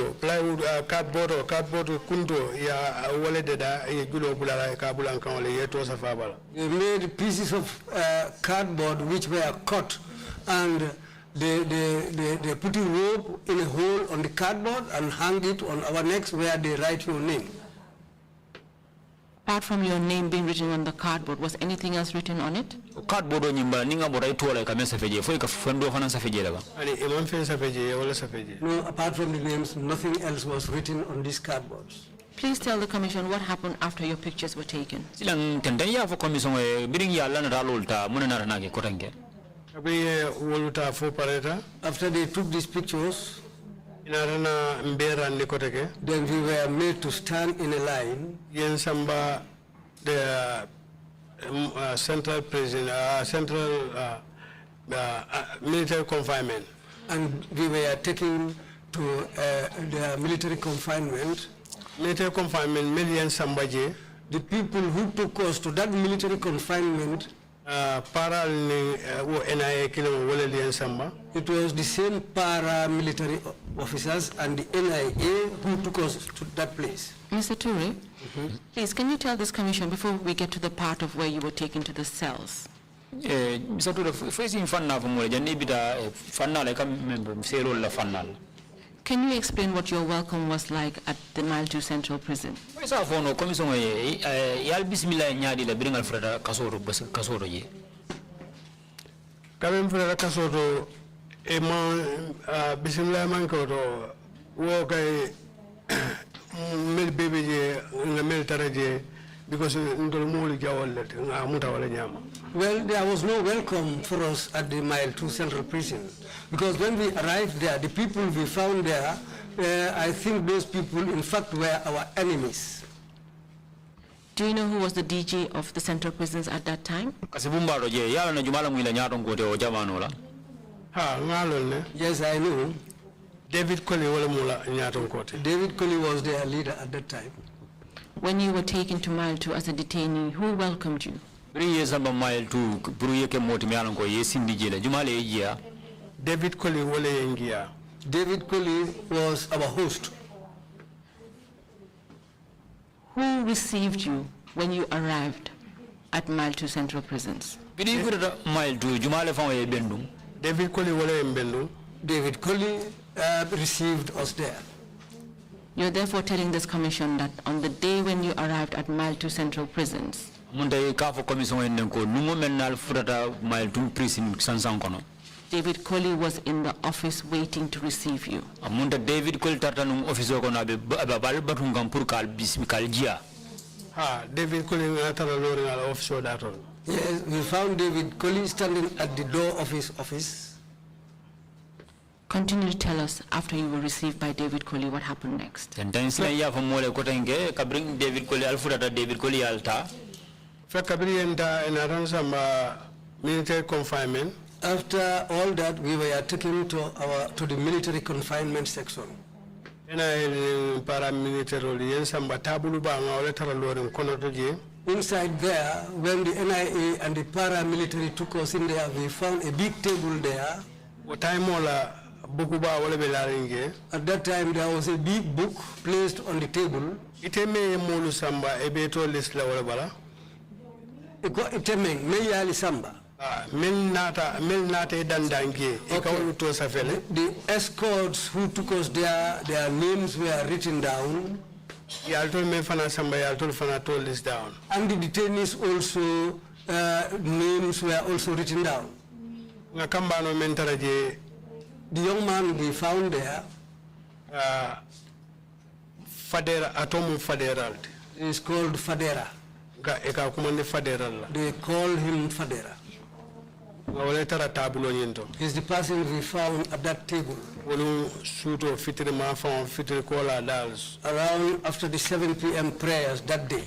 cardboard kunto ya wale deda ye gulo bulala ka bulan kan wale ye to safabala. They made pieces of cardboard which were cut, and they put a rope in a hole on the cardboard and hang it on our necks where they write your name. Apart from your name being written on the cardboard, was anything else written on it? cardboard nyimba ninga bora itola ka mesa feje fo ka fendo fana sa feje laga Ani imam fen safeje wala safeje. No, apart from the names, nothing else was written on these cardboards. Please tell the commission what happened after your pictures were taken. silang tenden ya fo commission e biring ya la natal olta munana na ke kotange Kabi woluta fo pareta. After they took these pictures, Inarana mbera nikoteke. then we were made to stand in a line. Yen samba the central prison, military confinement. And we were taken to the military confinement. Military confinement million sambaje. The people who took us to that military confinement, Para ni wo NIA kilo wale liyan samba. it was the same paramilitary officers and the NIA who took us to that place. Mr. Toure, please, can you tell this commission before we get to the part of where you were taken to the cells? misatu facing fanna fo mo janni bita fanna la kam member sero la fanna Can you explain what your welcome was like at the Mile 2 Central Prison? sa fo no commission e yal bismillah nyaadi la biringal frata kasoro bas kasoro je Kamem fura kasoto e ma bismillah man ko to wo kay mel bebe je nga mel taraje because ndol moli jawol nga muta wala nyama. Well, there was no welcome for us at the Mile 2 Central Prison, because when we arrived there, the people we found there, I think those people in fact were our enemies. Do you know who was the DG of the Central Prisons at that time? kasibumbaro je yala na jumala mwila nyato ngote o jamano la Ha ngalol ne Yes, I know. David Colley wala mula nyaton kote. David Colley was their leader at that time. When you were taken to Mile 2 as a detainee, who welcomed you? 3 years amba mile to buru yeke moti mi alan ko yesindi je la jumala e jiya David Colley wala yengia. David Colley was our host. Who received you when you arrived at Mile 2 Central Prisons? bidi gurata mile to jumala fa e bendum David Colley wala yembendo. David Colley received us there. You're therefore telling this commission that on the day when you arrived at Mile 2 Central Prisons, munta ka fo commission en ko numo menal frata mile to prison sansan kono David Colley was in the office waiting to receive you. munta David Colley tartanum office ko na be bal batungam pour kal bismikal jiya Ha David Colley ngatara lori ala office daton. Yes, we found David Colley standing at the door of his office. Continue to tell us, after you were received by David Colley, what happened next. ten sila ya fa mole ko tenge ka bring David Colley al frata David Colley alta Fekabri enta inaran samba military confinement. After all that, we were taken to the military confinement section. NIA paramilitary yen samba tabulu ba nga wala tara lori kono to je. Inside there, when the NIA and the paramilitary took us in there, we found a big table there. O time wala bukuba wala be laringe. At that time, there was a big book placed on the table. Ite me molu samba ebeto list la wala bala. Itemeng, Meyali Samba. Mel nata dandange e kawlu to safele. The escorts who took us there, their names were written down. Yaltol me fana samba yaltol fana told this down. And the detainees also, names were also written down. Nga kambano mentara je The young man we found there Fadera Atomu Federal. is called Fadera. Eka kumande Federal. They call him Fadera. Ngawaletara tabulo nyento. He's the person we found at that table. Wolu suto fitri mafan fitri kola dals. Around after the 7 p.m. prayers that day.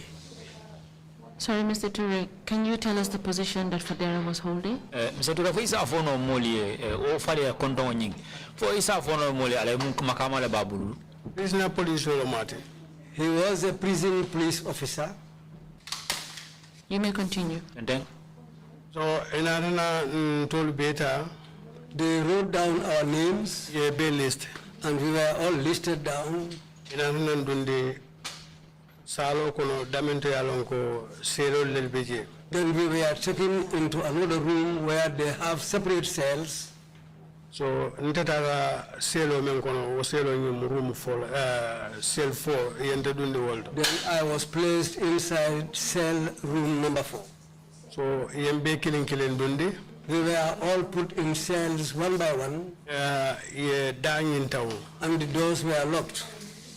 Sorry, Mr. Toure, can you tell us the position that Fadera was holding? Mr. Toure, for isa fono moli o fale konton nying. For isa fono moli ale makama le babulu. Prisoner police wolo mate. He was a prison police officer. You may continue. And then So inarana told beta They wrote down our names ye be list. and we were all listed down. Inarana dundi salo kono damento yalonko selo lelbeje. Then we were taken into another room where they have separate cells. So ntatara selo men kono o selo nyum room for cell 4 yente dundi world. Then I was placed inside cell room number 4. So yembe killing dundi We were all put in cells one by one ye danyin taw. and the doors were locked.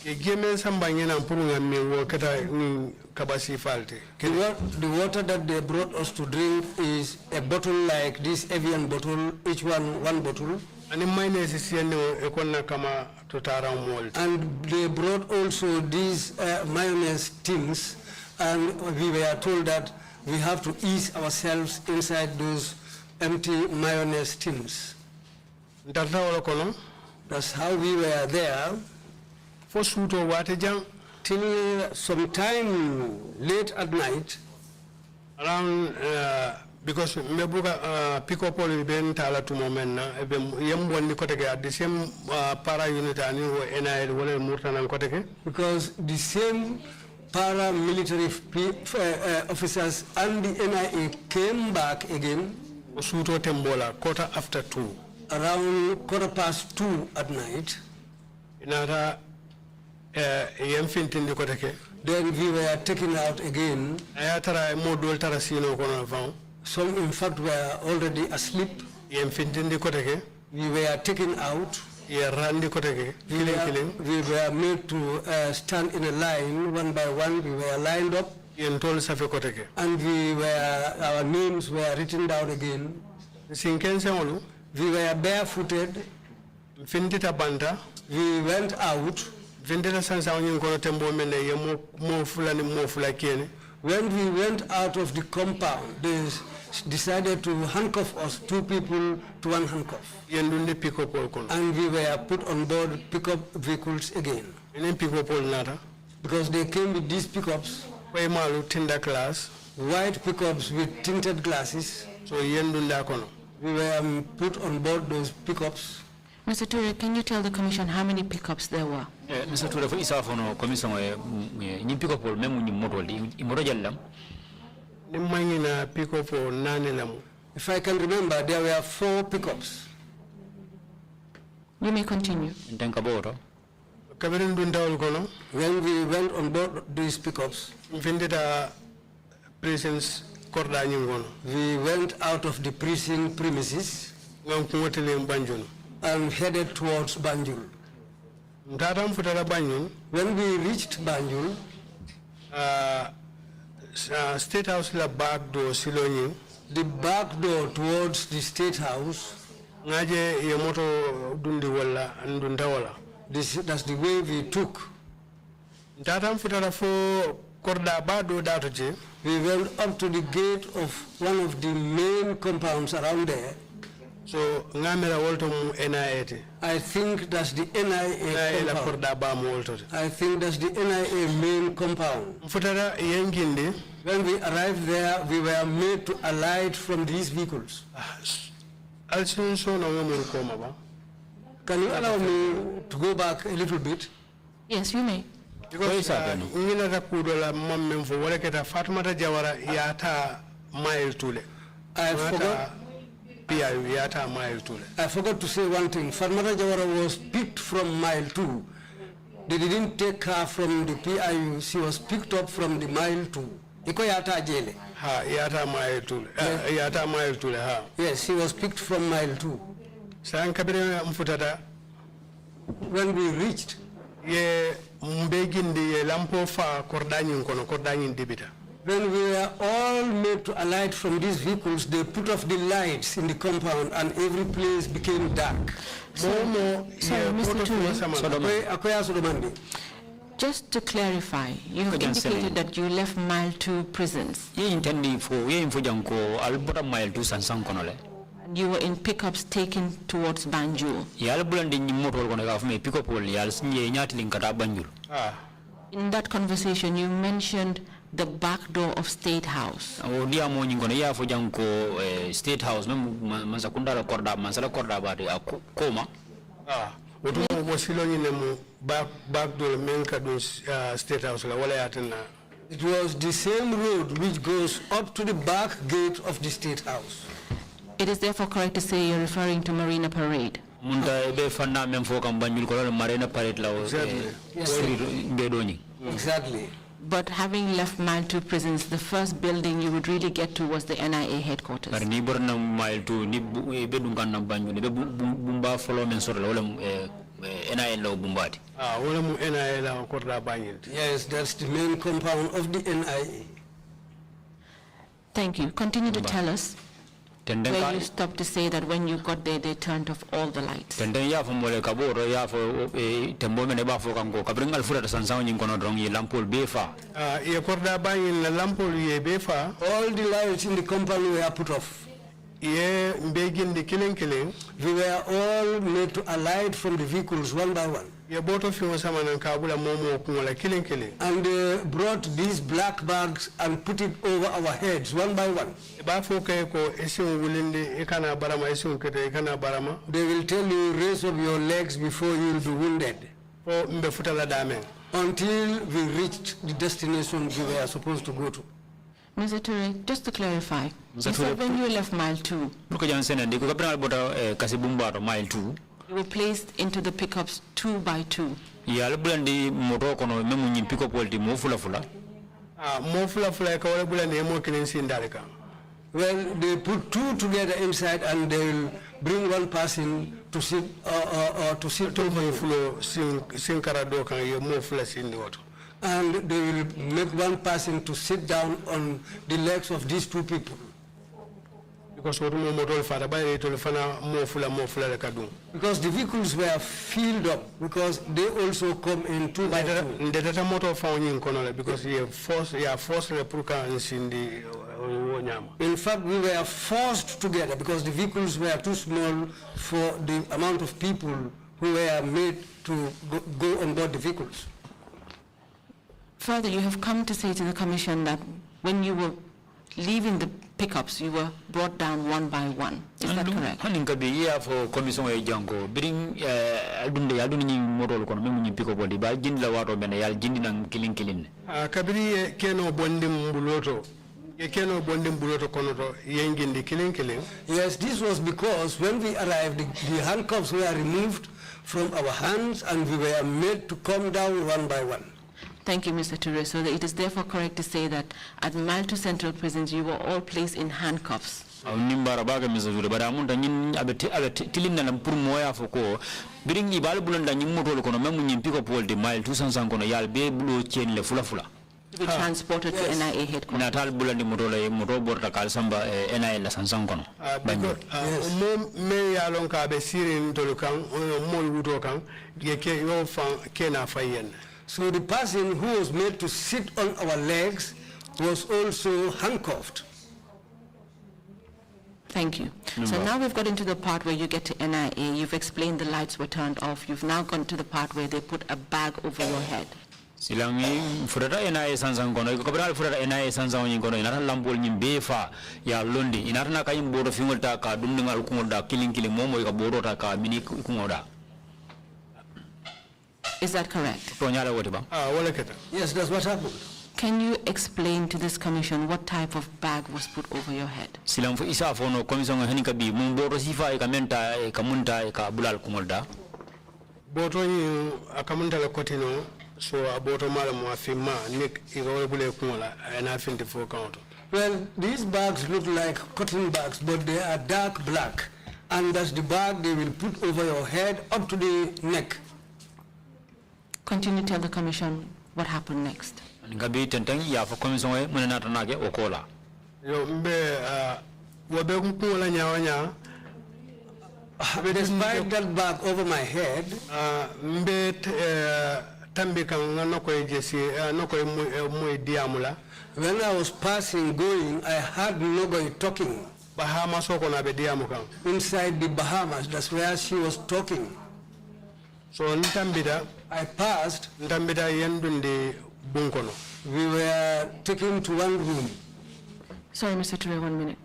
Ye geme samba ngena mpuru ngami wo kata ni kabasi falte. The water that they brought us to drink is a bottle like this Evian bottle, each one bottle. Ani mayonnaise sieno ekonna kama totara mold. And they brought also these mayonnaise tins, and we were told that we have to ease ourselves inside those empty mayonnaise tins. Ntarta wala kono That's how we were there fo suto wate jang till sometime late at night. around because mebuka pick up all ben tala to moment na ebe yem wonni koteke at the same para unit ani wo NIL wala murtanan koteke Because the same paramilitary officers and the NIA came back again suto tembola quarter after 2 around 2:15 at night. inata yem fintindi koteke Then we were taken out again. ayatara modol tara sino kono van Some in fact were already asleep. yem fintindi koteke We were taken out. ye randi koteke killing We were made to stand in a line one by one. We were lined up yen tol safe koteke and our names were written down again. sinken sewolu We were barefooted. fintita banta We went out. vindita sansa wonyin kono tembo menne ye mo fula kene When we went out of the compound, they decided to handcuff us, 2 people to 1 handcuff. yen dundi pick up all kono And we were put on board pickup vehicles again. enen pick up all nata Because they came with these pickups, koy malu tinda class white pickups with tinted glasses. so yen dunda kono We were put on board those pickups. Mr. Toure, can you tell the commission how many pickups there were? Mr. Toure, for isa fono commission ni pick up memu ni modol di modo jallam. ni mangina pick up all nane lamu If I can remember, there were 4 pickups. You may continue. And then kaboro. kabirin dunda all kono When we went on board these pickups, vindita presence korda nyim kono we went out of the prison premises ngam kumotele banjun and headed towards Banjul. mtatam futala banjun When we reached Banjul, state house la back do siloni the back door towards the State House, ngaje ye moto dundi wala ndunda wala that's the way we took. mtatam futala fo korda ba do datoje We went up to the gate of one of the main compounds around there. so ngamera wolto mu NIA I think that's the NIA la compound. korda ba mu wolto I think that's the NIA main compound. futala yengindi When we arrived there, we were made to alight from these vehicles. alsun so na ngamuru koma ba Can you allow me to go back a little bit? Yes, you may. because ngina ta kudola mamme fo wala keta Fatmata Jawara yata mile tule I forgot. PIU yata mile tule I forgot to say one thing. Farmata Jawara was picked from mile 2. they didn't take her from the PIU. She was picked up from the mile 2. Iko yata jele. Ha, yata mile 2. Yata mile 2 ha. Yes, she was picked from mile 2. San kabire mfutata. When we reached, Ye mbegindi ye lampo fa kordanyin kono kordanyin dibita. when we were all made to alight from these vehicles, they put off the lights in the compound and every place became dark. Sorry, Mr. Touré. Akoya Sodomandi. Just to clarify, you have indicated that you left mile 2 prisons. You were in pickups taken towards Banjul. In that conversation, you mentioned the back door of State House. State House, back door menka State House la wala yatana. It was the same road which goes up to the back gate of the State House. It is therefore correct to say you're referring to Marina Parade. Exactly. But having left mile 2 prisons, the first building you would really get to was the NIA headquarters. Yes, that's the main compound of the NIA. Thank you. Continue to tell us where you stopped to say that when you got there, they turned off all the lights. All the lights in the compound were put off. Ye mbegin the killing. We were all made to alight from the vehicles one by one. Ye both of you saman and kabula momo kumula killing. And they brought these black bags and put it over our heads one by one. Ba foka ko esun wulinde ekana barama esun kete ekana barama. They will tell you raise up your legs before you will be wounded. O mbe futala dame. Until we reached the destination we were supposed to go to. Mr. Touré, just to clarify, you said when you left mile 2, you were placed into the pickups 2 by 2. Well, they put 2 together inside and they will bring one person to sit to sit over the floor. And they will make one person to sit down on the legs of these 2 people. Because the vehicles were filled up, because they also come in 2 by 2. Because in fact, we were forced together because the vehicles were too small for the amount of people who were made to go on board the vehicles. Further, you have come to say to the Commission that when you were leaving the pickups, you were brought down one by one. Is that correct? Yes, this was because when we arrived, the handcuffs were removed from our hands and we were made to come down one by one. Thank you, Mr. Touré. So it is therefore correct to say that at Mile 2 Central Prisons, you were all placed in handcuffs. To be transported to NIA headquarters. So the person who was made to sit on our legs was also handcuffed. Thank you. So now we've got into the part where you get to NIA. You've explained the lights were turned off. You've now gone to the part where they put a bag over your head. Silangi furata NIA sansangono ikobral furata NIA sansangono inara lambol nyimbefa ya londi inara na kayim bodo fingolta ka dumningal kungoda killing momo ka bodo ta ka mini kungoda. Is that correct? Yes, that's what happened. Can you explain to this commission what type of bag was put over your head? Silang fu isa fono commission hanika bi mumboro sifa ikamenta ikamunta ikabulal kumolda. boto ni akamunta la kotino so aboto mala mo afima nik irobule kumola na 24 count. Well, these bags look like cotton bags, but they are dark black. And that's the bag they will put over your head up to the neck. Continue to tell the commission what happened next. Ngabi tentang ya for commission we muna natanage okola. Yo mbe wabe kumola nyawanya. Despite that bag over my head, Mbe tambika nokoi jesi nokoi moy diamula. when I was passing, going, I heard Nogoi talking. Bahamas oko na be diamuka. Inside the Bahamas, that's where she was talking. So ntambida I passed, ntambida yendundi bunkono. we were taken to one room. Sorry, Mr. Toure, 1 minute.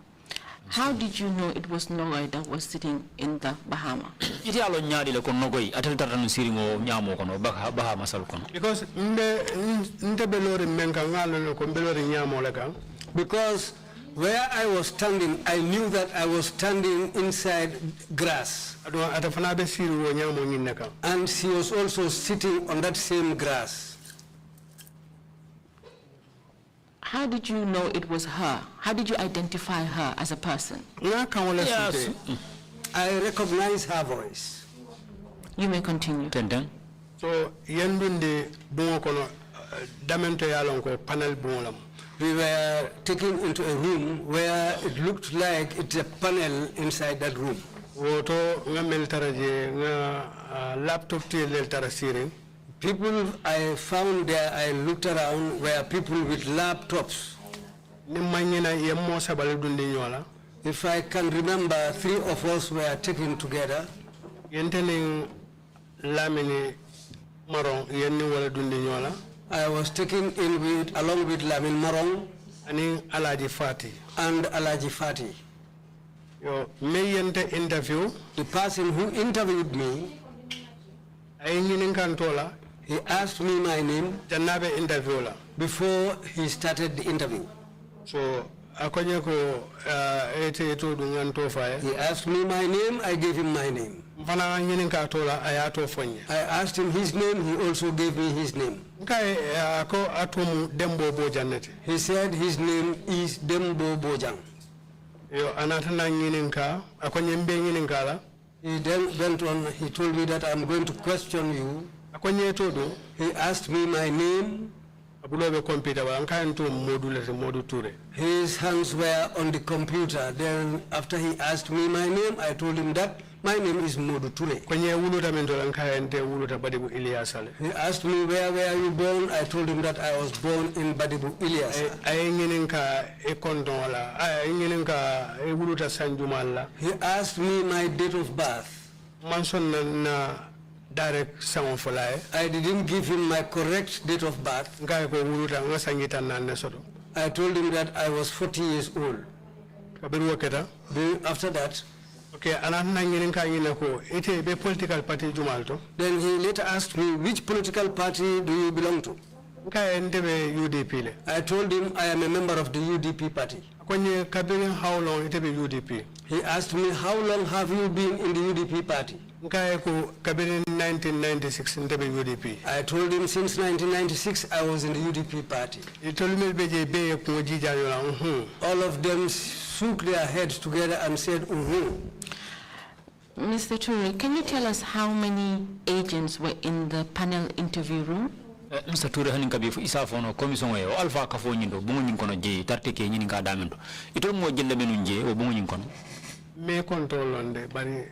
How did you know it was Nogoi that was sitting in the Bahama? Iti alo nyaadi le ko nogoi atel tartanu siringo nyamo kono Bahama sal kono. Because ntebe lori menka ngalo ko mbelori nyamo leka. Because where I was standing, I knew that I was standing inside grass. Atafana be siru wo nyamo nyineka. And she was also sitting on that same grass. How did you know it was her? How did you identify her as a person? Yes. I recognize her voice. You may continue. Tentang. So yendundi bungo kono damento yalon ko panel bungolam. We were taken into a room where it looked like it's a panel inside that room. Woto nga militaraje nga laptop tiyel tarasirin. People I found there, I looked around, were people with laptops. If I can remember, 3 of us were taken together. I was taken in with, along with Lamin Marong and Alaji Fati. Interview. The person who interviewed me, he asked me my name before he started the interview. So, he asked me my name, I gave him my name. I asked him his name, he also gave me his name. He said his name is Dembo Bojang. He then went on, he told me that I'm going to question you. He asked me my name. His hands were on the computer. Then after he asked me my name, I told him that my name is MODOU TOURAY. He asked me where were you born? I told him that I was born in Badibu Ilyasa. He asked me my date of birth. I didn't give him my correct date of birth. I told him that I was 40 years old. After that, political party. Then he later asked me, which political party do you belong to? UDP. I told him I am a member of the UDP party. How long UDP? He asked me, how long have you been in the UDP party? 1996 UDP. I told him since 1996 I was in the UDP party. He told me All of them shook their heads together and said, Mr. Toure, can you tell us how many agents were in the panel interview room? Mr. Toure hanin kabi fu isa fono commission we o alpha ka fo nyindo bungu nyin kono je tarte ke nyin ka damendo itol mo jelle menu je o bungu nyin kono me control onde bari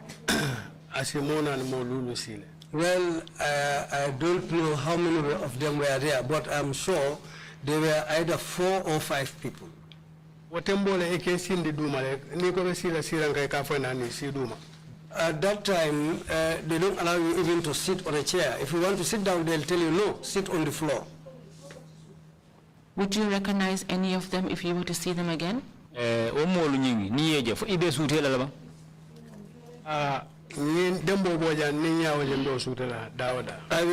asimona mo lulu sile. Well, I don't know how many of them were there, but I'm sure there were either 4 or 5 people. At that time, they don't allow you even to sit on a chair. If you want to sit down, they'll tell you, no, sit on the floor. Would you recognize any of them if you were to see them again? I will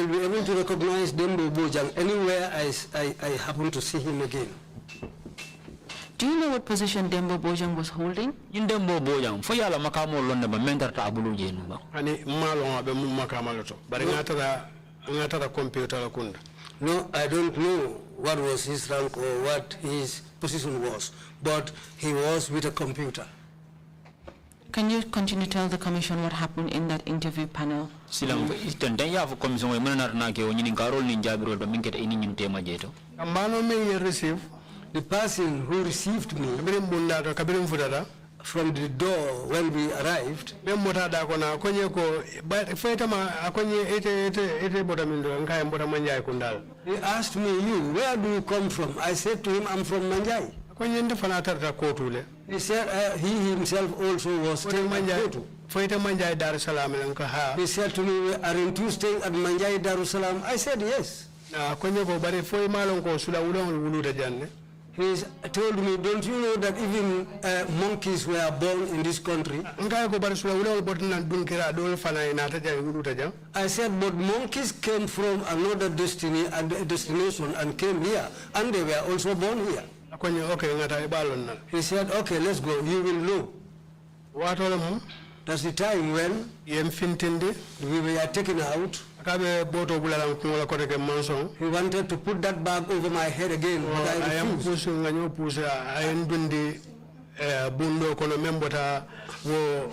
be able to recognize Dembo Bojang anywhere I happen to see him again. Do you know what position Dembo Bojang was holding? In Dembo Bojang, for yala makamo londa ba mentor ta abulu jenu ba. Ani malo abe mu makama to. Bari ngatara computer la kunda. No, I don't know what was his rank or what his position was, but he was with a computer. Can you continue to tell the commission what happened in that interview panel? Silang itende ya for commission we mena na ke onyini karol ni jabiro do minkete ini nyinte majeto. Ambano me receive The person who received me kabirim bunda to kabirim fudada from the door when we arrived, be mota da kona konye ko feta ma akonye ete botamindo nkai mbota manjay kundal. he asked me, "You, where do you come from?" I said to him, "I'm from Manjai." Konye nde fana tarta kotule. He said he himself also was staying at Kotu. Feta manjay Dar es Salaam nka ha. He said to me, "Aren't you staying at Manjai Darussalam?" I said, "Yes." Na konye ko bare foi malon ko sula ulon wuluta janne. He told me, "Don't you know that even monkeys were born in this country?" Nkai ko bare sula ulon botna dunkira dol fana ina ta jang wuluta jang. I said, "But monkeys came from another destination and came here, and they were also born here." Konye okay ngata balon na. He said, "Okay, let's go. You will know." Watola mum That's the time when yem fintinde we were taken out. akabe boto bulalam ko kote ke manson. He wanted to put that bag over my head again, but I I am refused. pushing nganyo push I am dundi bundo kono membota wo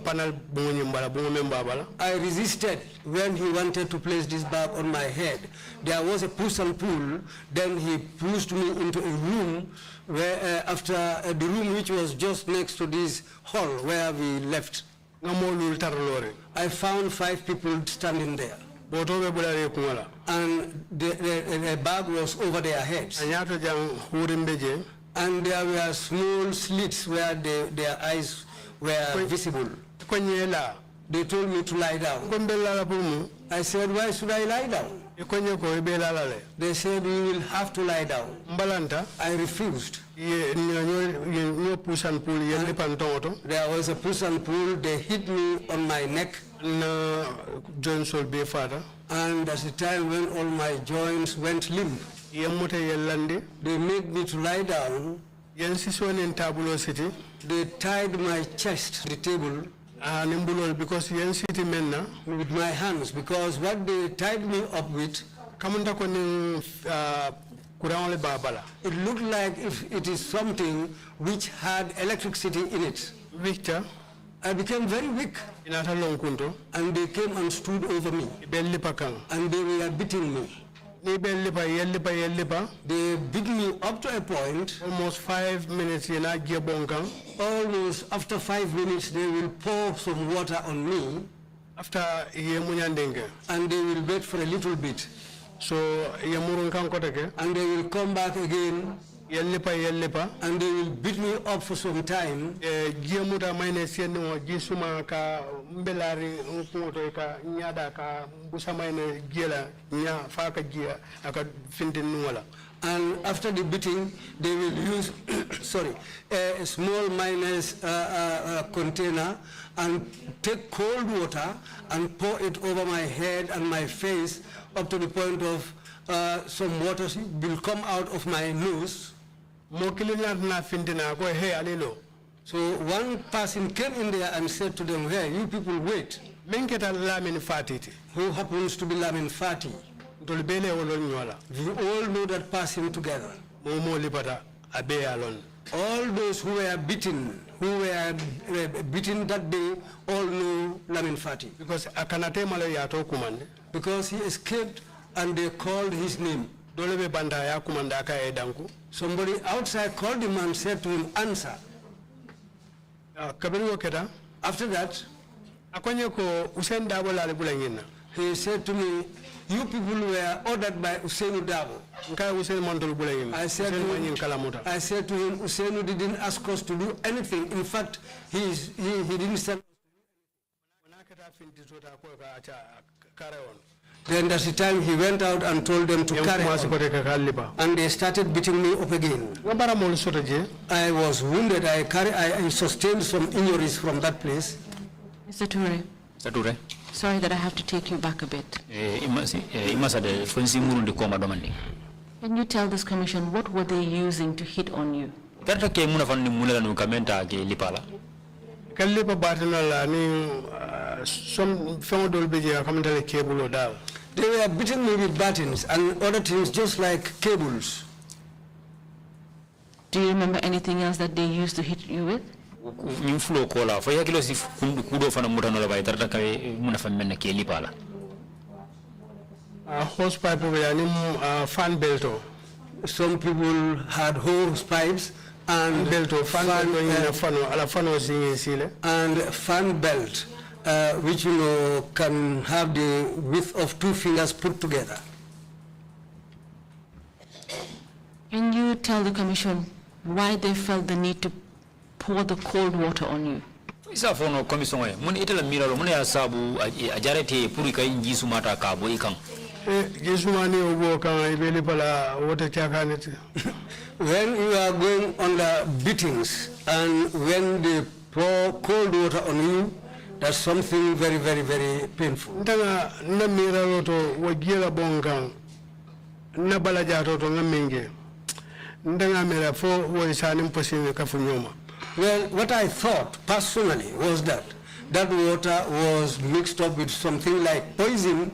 panel bungo mbala bungo memba bala. I resisted when he wanted to place this bag on my head. There was a push and pull. Then he pushed me into a room where, after the room which was just next to this hall where we left. Ngamolul tarlore. I found 5 people standing there, Boto be bulare kumala. and the bag was over their heads. Anyato jang hurimbeje. And there were small slits where their eyes were visible. Konyela. They told me to lie down. Kombela la pumu. I said, "Why should I lie down?" Konye ko ibela la le. They said, "You will have to lie down." Mbalanta. I refused. Ye nyo push and pull ye lipan tongoto. There was a push and pull. They hit me on my neck, Na John Sol be father. and that's the time when all my joints went limp. Ye mote ye lande. They made me to lie down. Yen siswan in tabulo city. They tied my chest to the table Nimbulol because yen city menna. with my hands, because what they tied me up with, Kamunda ko ni kuranole babala. it looked like if it is something which had electricity in it. Victor I became very weak, inata lonkunto. and they came and stood over me, Belli pakang. and they were beating me. Ni belli pa yellipa. They beat me up to a point. Almost 5 minutes yena giebonkang. Almost after 5 minutes, they will pour some water on me, After ye munyandenge. and they will wait for a little bit, So ye murunkan koteke. and they will come back again, Yellipa. and they will beat me up for some time. Giemuta maine sienu gisuma ka mbelari nkuto ka nyada ka busa maine giela nya faka gia aka fintin nuwala. And after the beating, they will use a small minus container and take cold water and pour it over my head and my face up to the point of some water will come out of my nose. Mokilina na fintina ko he alilo. So one person came in there and said to them, "Hey, you people wait." Menketa lamin fatiti. Who happens to be Lamin Fati. Dolbele wolon nyola. We all know that person together. Momo lipata abe alon. All those who were beaten that day, all know Lamin Fati. Because akanate malo yato kumande. Because he escaped and they called his name. Dolebe banda ya kumanda ka edanku. Somebody outside called him and said to him, "Answer." Kabiri woketa. After that, Akonye ko Usain Dabo la bulangina. he said to me, "You people were ordered by Usainu Dabo." Nka Usain Montol bulangina. I said to him, "Usainu didn't ask us to do anything. In fact, he didn't send." Then that's the time he went out and told them to carry on. And they started beating me up again. I was wounded. I sustained some injuries from that place. Mr. Toure, sorry that I have to take you back a bit. Can you tell this commission what were they using to hit on you? tarta ke muna fan ni muna no kamenta ke lipala kalli pa batana la ni some fondol beje akamanta le cable da. They were beating me with batons and other things just like cables. Do you remember anything else that they used to hit you with? ni fulo kola fo yakilo si kudo fana mutano la bay tarta kay muna fa menna ke lipala Hose pipe fan belto. Some people had hose pipes and Belto fan and fan belt, which you know can have the width of 2 fingers put together. Can you tell the commission why they felt the need to pour the cold water on you? isa fono commission e mun itala miralo mun ya sabu a jarete puri kay ngisu mata ka boy kan gisumani obo kan ibeli pala water chakanete. When you are going under beatings and when they pour cold water on you, that's something very, very, very painful. Ndanga na miralo to wagira bongan na balajato to ngamenge. Ndanga mira fo wo isanim posine kafunyoma. Well, what I thought personally was that that water was mixed up with something like poison,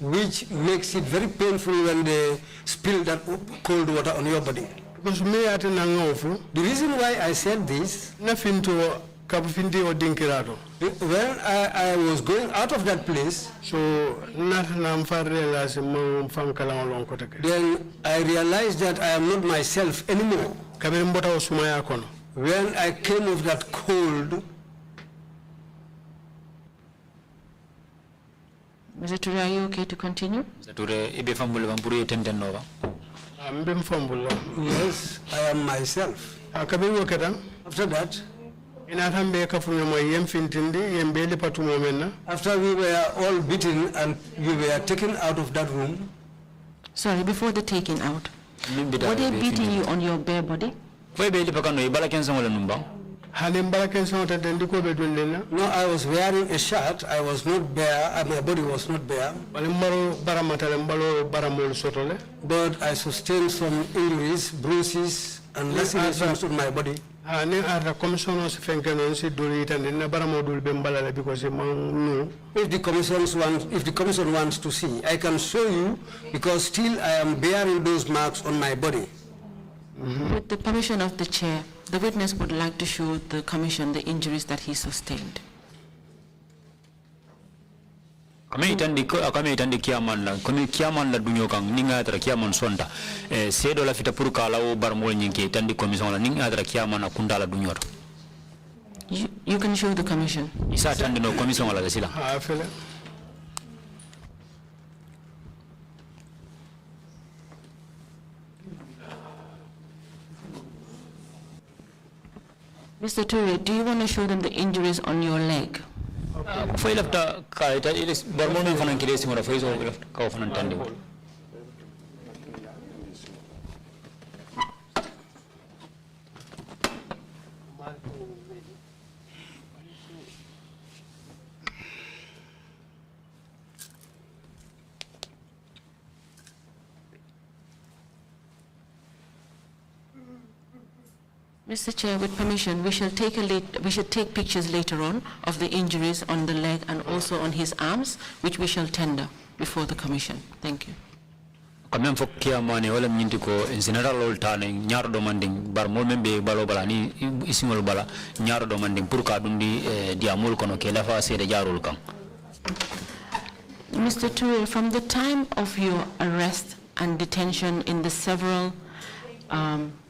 which makes it very painful when they spill that cold water on your body. Because me at Nangofu, The reason why I said this, nothing to Kapufinti or Dinkirato. when I was going out of that place, So, nothing I'm far realize from Kalang Kotake. then I realized that I am not myself anymore. Kabimbota was Sumaya Kono. When I came of that cold, Mr. Ture, are you okay to continue? ture ibe fambule vampuru tenten nova I'm being fumble. yes, I am myself. Kabin Wakata, After that, in Atambe Kafunyama Yem Fintindi, Yem Beli Patumomena, after we were all beaten and we were taken out of that room, Sorry, before the taking out. Were they beating you on your bare body? foy be lipa kanu ibala kensa wala numba Halimbara Kensota Dendiko Bedulina, no, I was wearing a shirt, I was not bare, my body was not bare, Balimbaro Baramatalambo Baramol Sotole, but I sustained some injuries, bruises, and lacerations on my body. Ne are the commissioners Fenkanonsi do it and in Baramodul Bembala because among no. If the commission wants to see, I can show you because still I am bearing those marks on my body. With the permission of the chair, the witness would like to show the commission the injuries that he sustained. kame itandi kiaman la kono kiaman la dunyo kan ninga tra kiaman sonda sedo la fita pour kala o barmol nyinke itandi commission la ninga tra kiaman na kundala dunyo You can show the commission. isa tandi no commission la sila Fele. Mr. Ture, do you want to show them the injuries on your leg? foy lafta ka ita ilis barmol men fanan kire simora foy so lafta ka fanan tandi Mr. Chair, with permission, we shall take pictures later on of the injuries on the leg and also on his arms, which we shall tender before the commission. Thank you. kamem fok kiamane wala nyinti ko en general ol tane nyaaro do manding barmol membe balo bala ni isingol bala nyaaro do manding pour ka dundi diamol kono ke lafa sede jaarul kan Mr. Ture, from the time of your arrest and detention in the several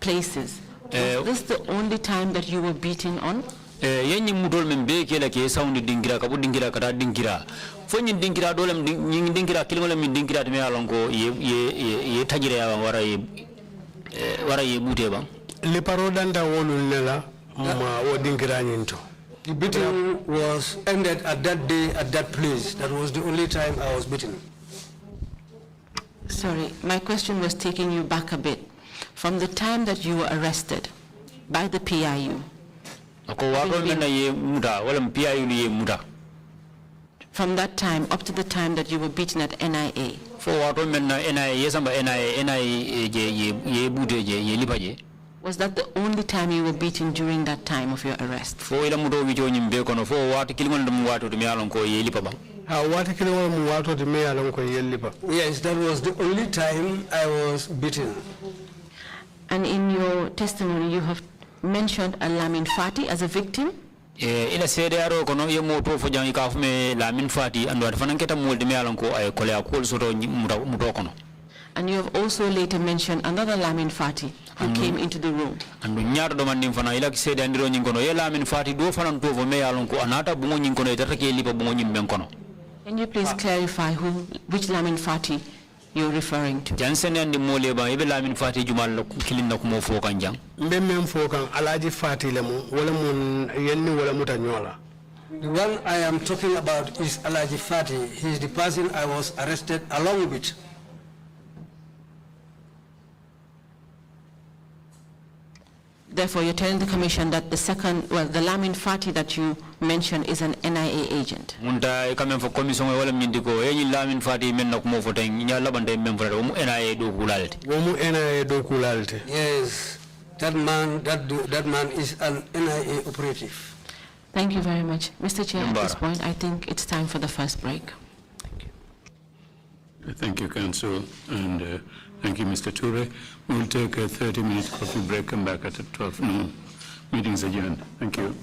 places, was this the only time that you were beaten on? yenni mudol men be kela ke sawndi dingira ka bu dingira kata dingira fo nyin dingira dolem nyin dingira kilmol min dingira to me alonko ye tajire ya wara ye bute ba Le parodanda wolul nela ma wo dingira nyinto. The beating was ended at that day, at that place. That was the only time I was beaten. Sorry, my question was taking you back a bit. From the time that you were arrested by the PIU, ko wato men ye muda wala PIU ye muda from that time up to the time that you were beaten at NIA, fo wato men NIA yesamba NIA ye bute je ye lipaje Was that the only time you were beaten during that time of your arrest? Fo ila muto wijo nyimbe kono fo watu kilimon dum watu dum yalon ko yeli paba. What can you water the mayor along Yellipa? Yes, that was the only time I was beaten. And in your testimony, you have mentioned Lamin Fati as a victim? Ila sede aro kono ye moto fo jangi ka fume Lamin Fati ando ada fanan keta molde me yalon ko ay kole akol soto muto kono. And you have also later mentioned another Lamin Fati who came into the room. Andu nyaar do man nim fana ila ki sede andiro nyin kono ye Lamin Fati do fanan to fo me yalon ko anata bungo nyin kono etata ke lipa bungo nyim ben kono. Can you please clarify which Lamin Fati you're referring to? Jansen and the mole ba ibe Lamin Fati jumal kilin na kumo fo kan jang. Mbem fo kan alaji Fati lemu wala mun yenni wala mutanyola. The one I am talking about is Alaji Fati. He is the person I was arrested along with. Therefore, you're telling the commission that the Lamin Fati that you mentioned is an NIA agent. Munta kame for commission wala mindiko yenyi Lamin Fati men na kumo fo tan nya labande men fo mu NIA do kulalti. Womu NIA do kulalti. Yes, that man is an NIA operative. Thank you very much. Mr. Chair, at this point, I think it's time for the first break. Thank you, Council, and thank you, Mr. Toure. We'll take a 30-minute coffee break, come back at 12 noon. Meeting's adjourned. Thank you.